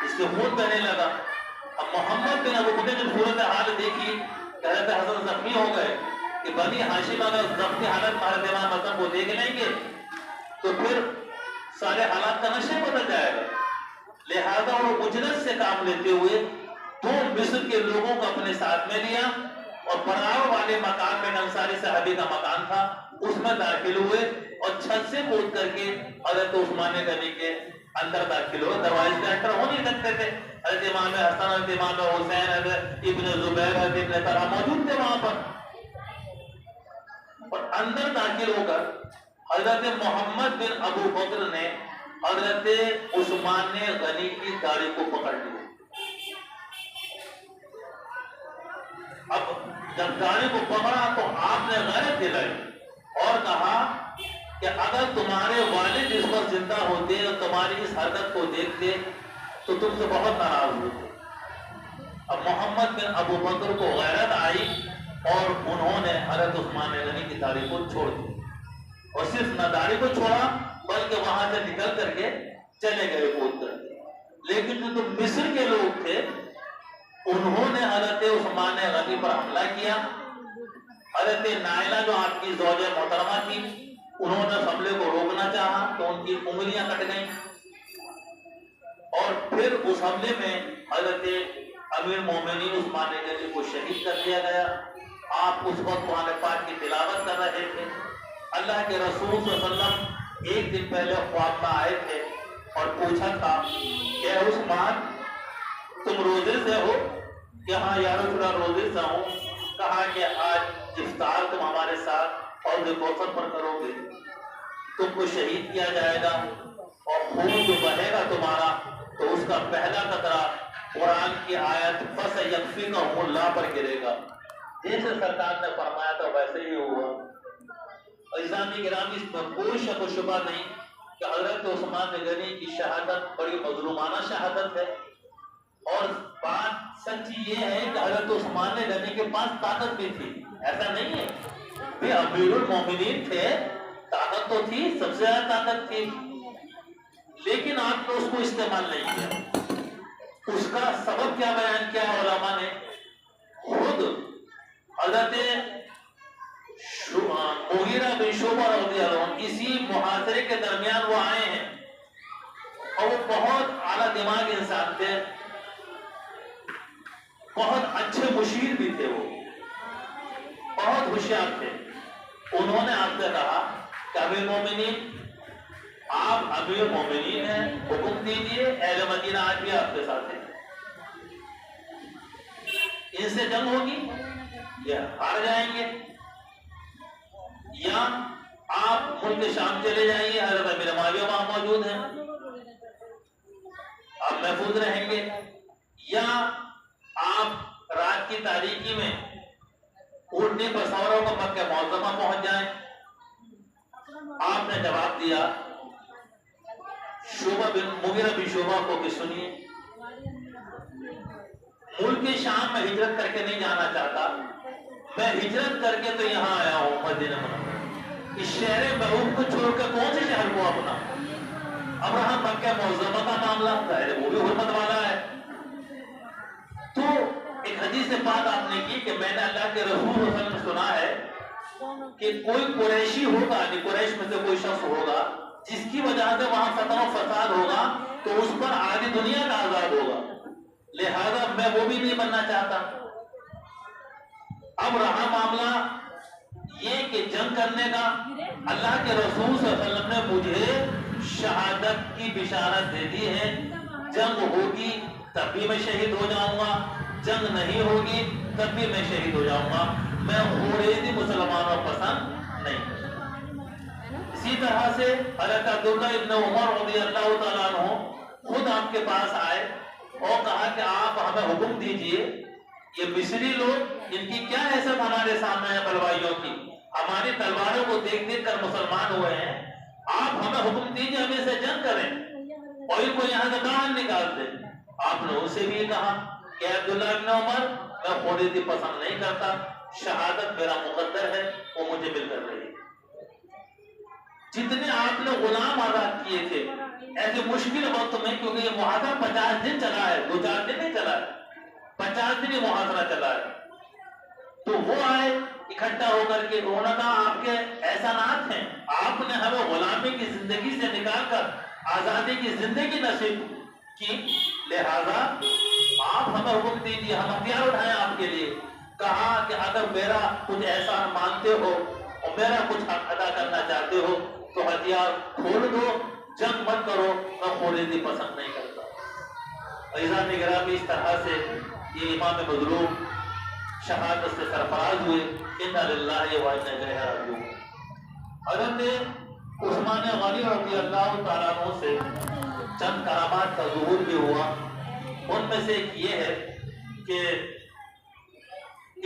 A: اس کے خون بہنے لگا۔ اب محمد بن ابو بکر نے صورتحال دیکھی کہ حضرت حسن زخمی ہو گئے، کہ بنی ہاشم اگر زخمی حالت میں حضرت امام حسن کو دیکھ لیں گے تو پھر سارے حالات کا نشہ بدل جائے گا، لہذا وہ اجرت سے کام لیتے ہوئے تو مصر کے لوگوں کو اپنے ساتھ میں لیا اور پڑاؤ والے مکان میں، انصاری صحابی کا مکان تھا، اس میں داخل ہوئے اور چھت سے کود کر کے حضرت عثمان غنی کے اندر داخل ہوئے۔ دروازے سے انٹر ہو نہیں سکتے تھے، حضرت امام حسن، حضرت امام حسین، حضرت ابن زبیر، حضرت ابن طلحہ موجود تھے وہاں پر، اور اندر داخل ہو کر حضرت محمد بن ابو بکر نے حضرت عثمان غنی کی داڑھی کو پکڑ لیا۔ اب جب داڑھی کو پکڑا تو آپ نے غیرت دلائی اور کہا کہ اگر تمہارے والد اس وقت زندہ ہوتے اور تمہاری اس حرکت کو دیکھتے تو تم سے بہت ناراض ہوتے۔ اب محمد بن ابو بکر کو غیرت آئی اور انہوں نے حضرت عثمان غنی کی داڑھی کو چھوڑ دی، اور صرف نہ داڑھی کو چھوڑا بلکہ وہاں سے نکل کر کے چلے گئے کود کر کے۔ لیکن جو مصر کے لوگ تھے انہوں نے حضرت عثمان غنی پر حملہ کیا۔ حضرت نائلہ جو آپ کی زوجہ محترمہ تھی، انہوں نے حملے کو روکنا چاہا تو ان کی انگلیاں کٹ گئیں، اور پھر اس حملے میں حضرت امیر مومنین عثمان غنی کو شہید کر دیا گیا۔ آپ اس وقت قرآن پاک کی تلاوت کر رہے تھے، اللہ کے رسول صلی اللہ علیہ وسلم ایک دن پہلے خواب میں آئے تھے اور پوچھا تھا کہ اے عثمان تم روزے سے ہو؟ کہ ہاں یا رسول اللہ روزے سے ہوں۔ کہا کہ آج افطار تم ہمارے ساتھ حوض کوثر پر کرو گے، تم کو شہید کیا جائے گا اور خون جو بہے گا تمہارا تو اس کا پہلا قطرہ قرآن کی آیت فَسَيَكْفِيكَهُمُ اللَّهُ پر گرے گا، جیسے سرکار نے فرمایا تھا ویسے ہی ہوا. اور اسلامی گرامی اس پر کوئی شک و شبہ نہیں کہ حضرت عثمان غنی کی شہادت بڑی مظلومانہ شہادت ہے. اور بات سچی یہ ہے کہ حضرت عثمان غنی کے پاس طاقت بھی تھی، ایسا نہیں ہے. وہ امیر المومنین تھے، طاقت تو تھی، سب سے زیادہ طاقت تھی، لیکن آپ نے اس کو استعمال نہیں کیا. اس کا سبب کیا بیان کیا علماء نے؟ خود حضرت مغیرہ بن شعبہ رضی اللہ عنہ اسی محاصرے کے درمیان وہ آئے ہیں، اور وہ بہت اعلیٰ دماغ انسان تھے، بہت اچھے مشیر بھی تھے، وہ بہت ہوشیار تھے. انہوں نے آپ سے کہا کہ امیر المومنین، آپ امیر المومنین ہیں، حکم دیجئے، اہل مدینہ آج بھی آپ کے ساتھ ہیں، ان سے جنگ ہوگی یا ہار جائیں گے، یا آپ ملک شام چلے جائیے، حضرت امیر معاویہ وہاں موجود ہیں، آپ محفوظ رہیں گے، یا آپ رات کی تاریکی میں اونٹنی پر سوار ہو کر مکہ معظمہ پہنچ جائیں. آپ نے جواب دیا مغیرہ بن شعبہ کو کہ سنیے، ملک شام میں ہجرت کر کے نہیں جانا چاہتا، میں ہجرت کر کے تو یہاں آیا ہوں مدینہ منورہ. اس شہر محبوب کو چھوڑ کر کون سے شہر کو اپنا؟ اب رہا مکہ معظمہ کا معاملہ، ظاہر وہ بھی حرمت والا ہے. تو ایک حدیث بات آپ نے کی کہ میں نے اللہ کے رسول صلی اللہ علیہ وسلم سنا ہے کہ کوئی قریشی ہوگا، یعنی قریش میں سے کوئی شخص ہوگا جس کی وجہ سے وہاں فتنہ و فساد ہوگا تو اس پر آدھی دنیا کا عذاب ہوگا، لہذا میں وہ بھی نہیں بننا چاہتا. اب رہا معاملہ یہ کہ جنگ کرنے کا، اللہ کے رسول صلی اللہ علیہ وسلم نے مجھے شہادت کی بشارت دے دی ہے. جنگ ہوگی تب بھی میں شہید ہو جاؤں گا، جنگ نہیں ہوگی تب بھی میں شہید ہو جاؤں گا. میں خوریزی مسلمانوں پسند نہیں. اسی طرح سے حضرت عبداللہ ابن عمر رضی اللہ تعالیٰ عنہ خود آپ کے پاس آئے اور کہا کہ آپ ہمیں حکم دیجئے، یہ مصری لوگ، ان کی کیا حیثیت ہمارے سامنے ہے بلوائیوں کی، ہماری تلواروں کو دیکھ دیکھ کر مسلمان ہوئے ہیں، آپ ہمیں حکم دیجئے ہم اسے جنگ کریں اور ان کو یہاں سے باہر نکال دیں. آپ نے ان سے بھی کہا کہ عبداللہ ابن عمر، میں خوریزی پسند نہیں کرتا، شہادت میرا مقدر ہے، وہ مجھے مل کر رہی. جتنے آپ نے غلام آزاد کیے تھے ایسے مشکل وقت میں، کیونکہ یہ محاصرہ 50 دن چلا ہے، 2-4 دن نہیں چلا ہے، 50 دن یہ محاصرہ چلا ہے، تو وہ آئے اکٹھا ہو کر کے. انہوں نے کہا آپ کے احسانات ہیں، آپ نے ہمیں غلامی کی زندگی سے نکال کر آزادی کی زندگی نصیب کی، لہذا آپ ہمیں حکم دیجیے، ہم ہتھیار اٹھائیں آپ کے لیے. کہا کہ اگر میرا کچھ احسان مانتے ہو اور میرا کچھ حق ادا کرنا چاہتے ہو تو ہتھیار کھول دو، جنگ مت کرو، میں خوریزی پسند نہیں کرتا. عزیزان گرامی، اس طرح سے یہ امام مظلوم شہادت سے سرفراز ہوئے. انا للہ و انا الیہ راجعون. حضرت عثمان غنی رضی اللہ تعالیٰ عنہ سے چند کرامات کا ظہور بھی ہوا. ان میں سے ایک یہ ہے کہ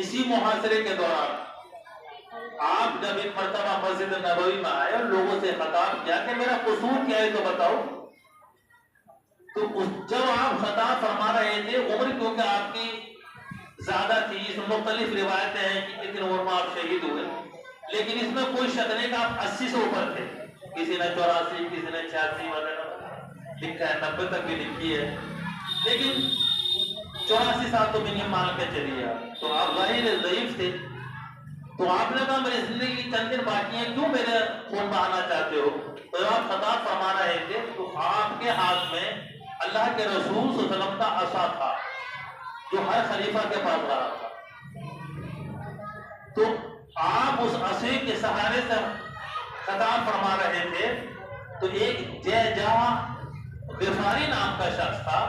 A: اسی محاصرے کے دوران آپ جب ایک مرتبہ مسجد نبوی میں آئے اور لوگوں سے خطاب کیا کہ میرا قصور کیا ہے تو بتاؤ، تو جب آپ خطاب فرما رہے تھے، عمر کیونکہ آپ کی زیادہ تھی، اس میں مختلف روایتیں ہیں کہ کتنے عمر میں آپ شہید ہوئے، لیکن اس میں کوئی شک نہیں کہ آپ 80 سے اوپر تھے. کسی نے 84، کسی نے 86 وغیرہ لکھا ہے، 90 تک بھی لکھی ہے، لیکن 84 سال تو منیم مان کے چلیے آپ. تو آپ ظاہر ضعیف تھے. تو آپ نے کہا میری زندگی کی چند دن باقی ہیں، کیوں میرے خون بہانا چاہتے ہو؟ تو جب آپ خطاب فرما رہے تھے تو آپ کے ہاتھ میں اللہ کے رسول صلی اللہ علیہ وسلم کا عصا تھا جو ہر خلیفہ کے پاس رہا تھا. تو آپ اس عصے کے سہارے سے خطاب فرما رہے تھے. تو ایک غفاری نام کا شخص تھا،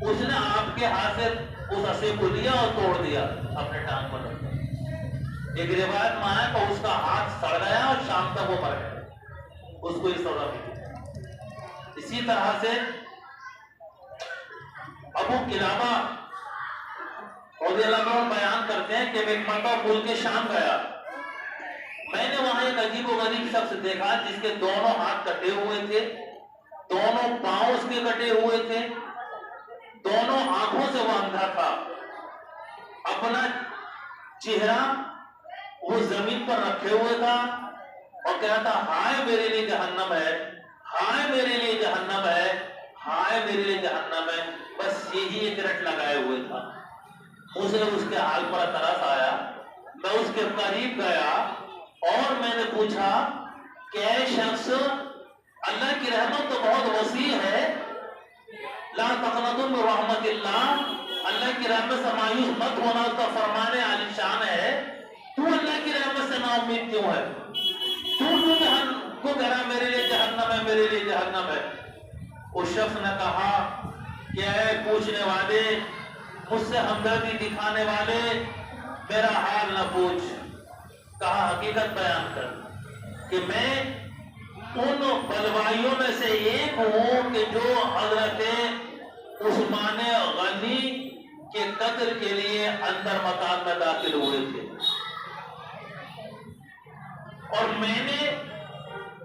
A: اس نے آپ کے ہاتھ سے اس عصے کو لیا اور توڑ دیا اپنے ٹانگ پر. ایک روایت میں آیا کہ اس کا ہاتھ سڑ گیا اور شام تک وہ مر گیا، اس کو اس سزا ملی. اسی طرح سے ابو قلابہ رضی اللہ عنہ بیان کرتے ہیں کہ میں ایک مرتبہ ملک شام گیا، میں نے وہاں ایک عجیب و غریب شخص دیکھا جس کے دونوں ہاتھ کٹے ہوئے تھے، دونوں پاؤں اس کے کٹے ہوئے تھے، دونوں آنکھوں سے وہ اندھا تھا، اپنا چہرہ وہ زمین پر رکھے ہوئے تھا اور کہا تھا ہائے میرے لیے جہنم ہے، ہائے میرے لیے جہنم ہے، ہائے میرے لیے جہنم ہے، بس یہی ایک رٹ لگائے ہوئے تھا۔ مجھے اس کے حال پر ترس آیا، میں اس کے قریب گیا اور میں نے پوچھا کہ اے شخص، اللہ کی رحمت تو بہت وسیع ہے، لا تقنطوا من رحمت اللہ کی رحمت سے مایوس مت ہونا، اس کا فرمان عالی شان ہے، تو اللہ کی رحمت سے نا امید کیوں ہے؟ تو کہہ رہا میرے لیے جہنم ہے، میرے لیے جہنم ہے۔ اس شخص نے کہا کہ اے پوچھنے والے، مجھ سے ہمدردی دکھانے والے، میرا حال نہ پوچھ، کہا حقیقت بیان کر کہ میں ان بلوائیوں میں سے ایک ہوں کہ جو حضرت عثمان غنی کے قتل کے لیے اندر مکان میں داخل ہوئے تھے، اور میں نے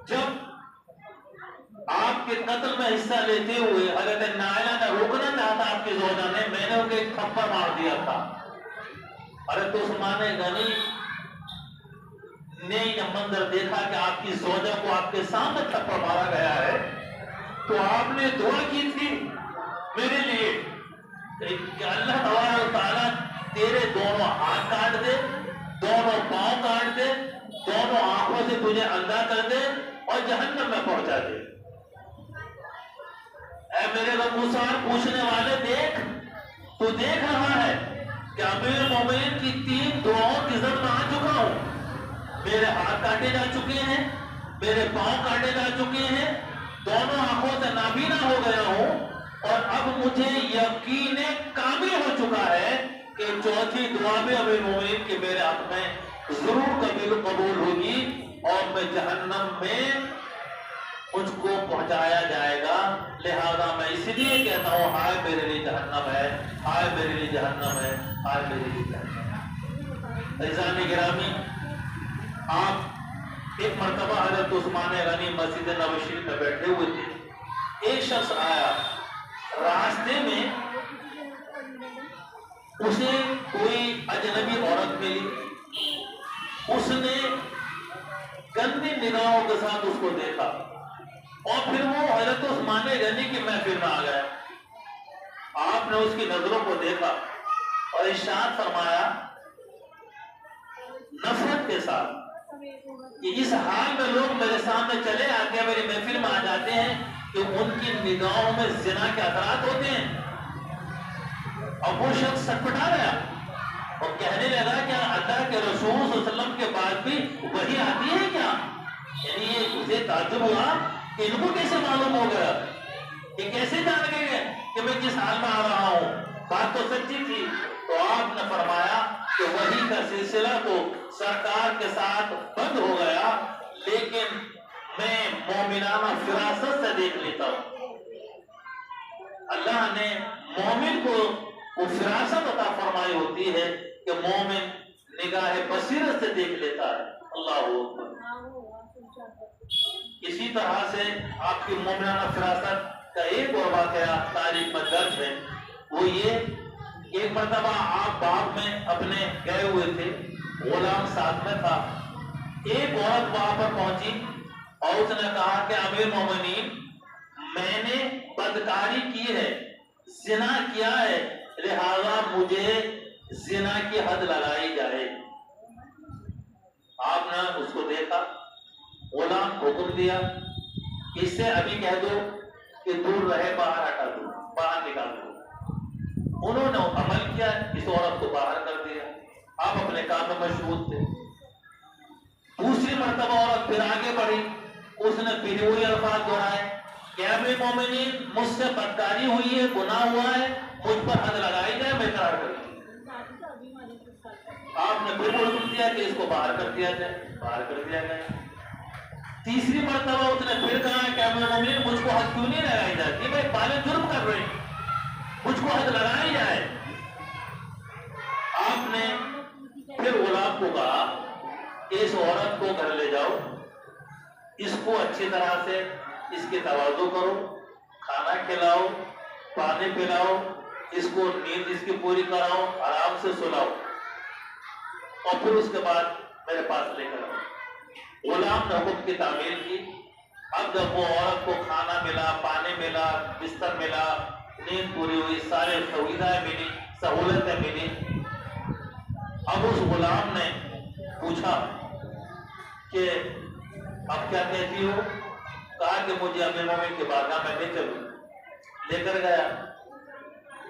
A: جب آپ کے قتل میں حصہ لیتے ہوئے حضرت نائلہ نے روکنا چاہا تھا آپ کی زوجہ نے، میں نے ان کو ایک تھپڑ مار دیا تھا۔ حضرت عثمان غنی نے یہ منظر دیکھا کہ آپ کی زوجہ کو آپ کے سامنے تھپڑ مارا گیا ہے، تو آپ نے دعا کی تھی میرے لیے کہ اللہ تبارک و تعالیٰ تیرے دونوں ہاتھ کاٹ دے، دونوں پاؤں کاٹ دے، دونوں آنکھوں سے تجھے اندھا کر دے اور جہنم میں پہنچا دے۔ اے میرے غمگسار پوچھنے والے، دیکھ، تو دیکھ رہا ہے کہ امیر مومنین کی 3 دعاؤں کی زد میں آ چکا ہوں، میرے ہاتھ کاٹے جا چکے ہیں، میرے پاؤں کاٹے جا چکے ہیں، دونوں آنکھوں سے نابینا ہو گیا ہوں، اور اب مجھے یقین کامل ہو چکا ہے کہ چوتھی دعا بھی امیر مومنین کے میرے حق میں ضرور قبول ہوگی اور میں جہنم میں مجھ کو پہنچایا جائے گا، لہذا میں اس لیے کہتا ہوں ہائے میرے لیے جہنم ہے، ہائے میرے لیے جہنم ہے، ہائے میرے لیے جہنم ہے۔ عزیزان گرامی، آپ ایک مرتبہ حضرت عثمان غنی مسجد نبوی شریف میں بیٹھے ہوئے تھے، ایک شخص آیا، راستے میں اسے کوئی اجنبی عورت ملی، اس نے گندی نگاہوں کے ساتھ اس کو دیکھا اور پھر وہ حضرت عثمان غنی کی محفل میں آ گیا۔ آپ نے اس کی نظروں کو دیکھا اور ارشاد فرمایا نفرت کے ساتھ کہ اس حال میں لوگ میرے سامنے چلے آتے ہیں، میری محفل میں آ جاتے ہیں کہ ان کی نگاہوں میں زنا کے اثرات ہوتے ہیں۔ اور وہ شخص سٹپٹا گیا اور کہنے لگا کہ اللہ کے رسول صلی اللہ علیہ وسلم کے بعد بھی وہی آتی ہے کیا؟ یعنی یہ اسے تعجب ہوا کہ ان کو کیسے معلوم ہو گیا، یہ کیسے جان گئے کہ میں کس حال میں آ رہا ہوں، بات تو سچی تھی۔ تو آپ نے فرمایا کہ وہی کا سلسلہ تو سرکار کے ساتھ بند ہو گیا، لیکن میں مومنانہ فراست سے دیکھ لیتا ہوں۔ اللہ نے مومن کو وہ فراست عطا فرمائی ہوتی ہے کہ مومن نگاہ بصیرت سے دیکھ لیتا ہے۔ اللہ اکبر۔ اسی طرح سے آپ کی مومنانہ فراست کا ایک اور واقعہ تاریخ میں درج ہے، وہ یہ ایک مرتبہ آپ باغ میں اپنے گئے ہوئے تھے، غلام ساتھ میں تھا، ایک عورت وہاں پر پہنچی اور اس نے کہا کہ امیر مومنین، میں نے بدکاری کی ہے، زنا کیا ہے، لہذا مجھے زنا کی حد لگائی جائے۔ آپ نے اس کو دیکھا، غلام حکم دیا اس سے ابھی کہہ دو کہ دور رہے، باہر ہٹا دو، باہر نکال دو۔ انہوں نے عمل کیا، اس عورت کو باہر کر دیا، آپ اپنے کام میں مشغول تھے۔ دوسری مرتبہ عورت پھر آگے بڑھی، اس نے پھر وہی الفاظ دہرائے کہ امیر مومنین، مجھ سے بدکاری ہوئی ہے، گناہ ہوا ہے، مجھ پر حد لگائی جائے، میں قرار کر دوں۔ آپ نے پھر حکم دیا کہ اس کو باہر کر دیا جائے، باہر کر دیا گیا۔ تیسری مرتبہ اس نے پھر کہا کہ امیر مومنین، مجھ کو حد کیوں نہیں لگائی جاتی، میں بالغ جرم کر رہی ہوں، مجھ کو حد لگائی جائے۔ عورت کو گھر لے جاؤ، اس کو اچھی طرح سے اس کی تواضع کرو، کھانا کھلاؤ، پانی پلاؤ، اس کو نیند اس کی پوری کراؤ، آرام سے سلاؤ، اور پھر اس کے بعد میرے پاس لے کر آؤ۔ غلام نے حکم کی تعمیل کی۔ اب جب وہ عورت کو کھانا ملا، پانی ملا، بستر ملا، نیند پوری ہوئی، سارے سہولتیں ملی، اب اس غلام نے پوچھا کہ اب کیا کہتی ہو؟ کہا کہ مجھے امیر مومن کی بارگاہ میں لے چلو۔ لے کر گیا۔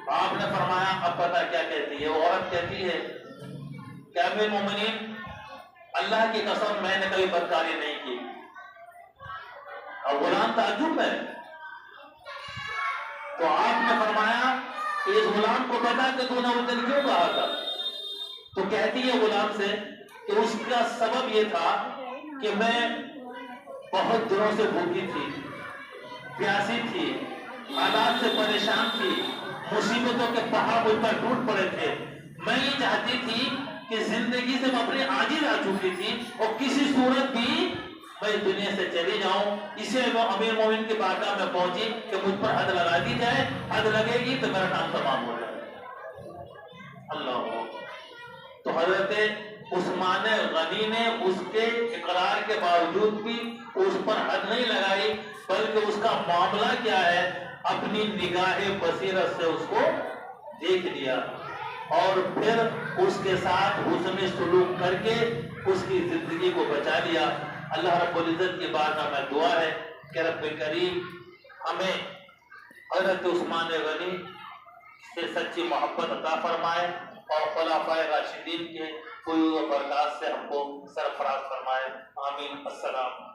A: آپ نے فرمایا اب پتہ کیا کہتی ہے؟ وہ عورت کہتی ہے کہ امیر مومنین، اللہ کی قسم میں نے کبھی بدکاری نہیں کی۔ اب غلام تعجب ہے، تو آپ نے فرمایا کہ اس غلام کو پتا کہ تو نے اس دن کیوں کہا تھا؟ تو کہتی ہے غلام سے کہ اس کا سبب یہ تھا کہ میں بہت دنوں سے بھوکی تھی، پیاسی تھی، حالات سے پریشان تھی، مصیبتوں کے پہاڑ مجھ پر ٹوٹ پڑے تھے۔ میں یہ چاہتی تھی کہ زندگی سے میں اپنی عاجز آ چکی تھی اور کسی صورت بھی میں دنیا سے چلی جاؤں، اسے وہ امیر مومن کی بارگاہ میں پہنچی کہ مجھ پر حد لگا دی جائے، حد لگے گی تو میرا نام تمام ہو جائے۔ اللہ، تو حضرت عثمان غنی نے اس کے اقرار کے باوجود بھی اس پر حد نہیں لگائی، بلکہ اس کا معاملہ کیا ہے، اپنی نگاہ بصیرت سے اس کو دیکھ لیا اور پھر اس کے ساتھ حسن سلوک کر کے اس کی زندگی کو بچا لیا۔ اللہ رب العزت کی بارگاہ میں دعا ہے کہ رب کریم ہمیں حضرت عثمان غنی سے سچی محبت عطا فرمائے اور خلفائے راشدین کے کوئی برکات سے ہم کو سرفراز فرمائے۔ آمین۔ السلام۔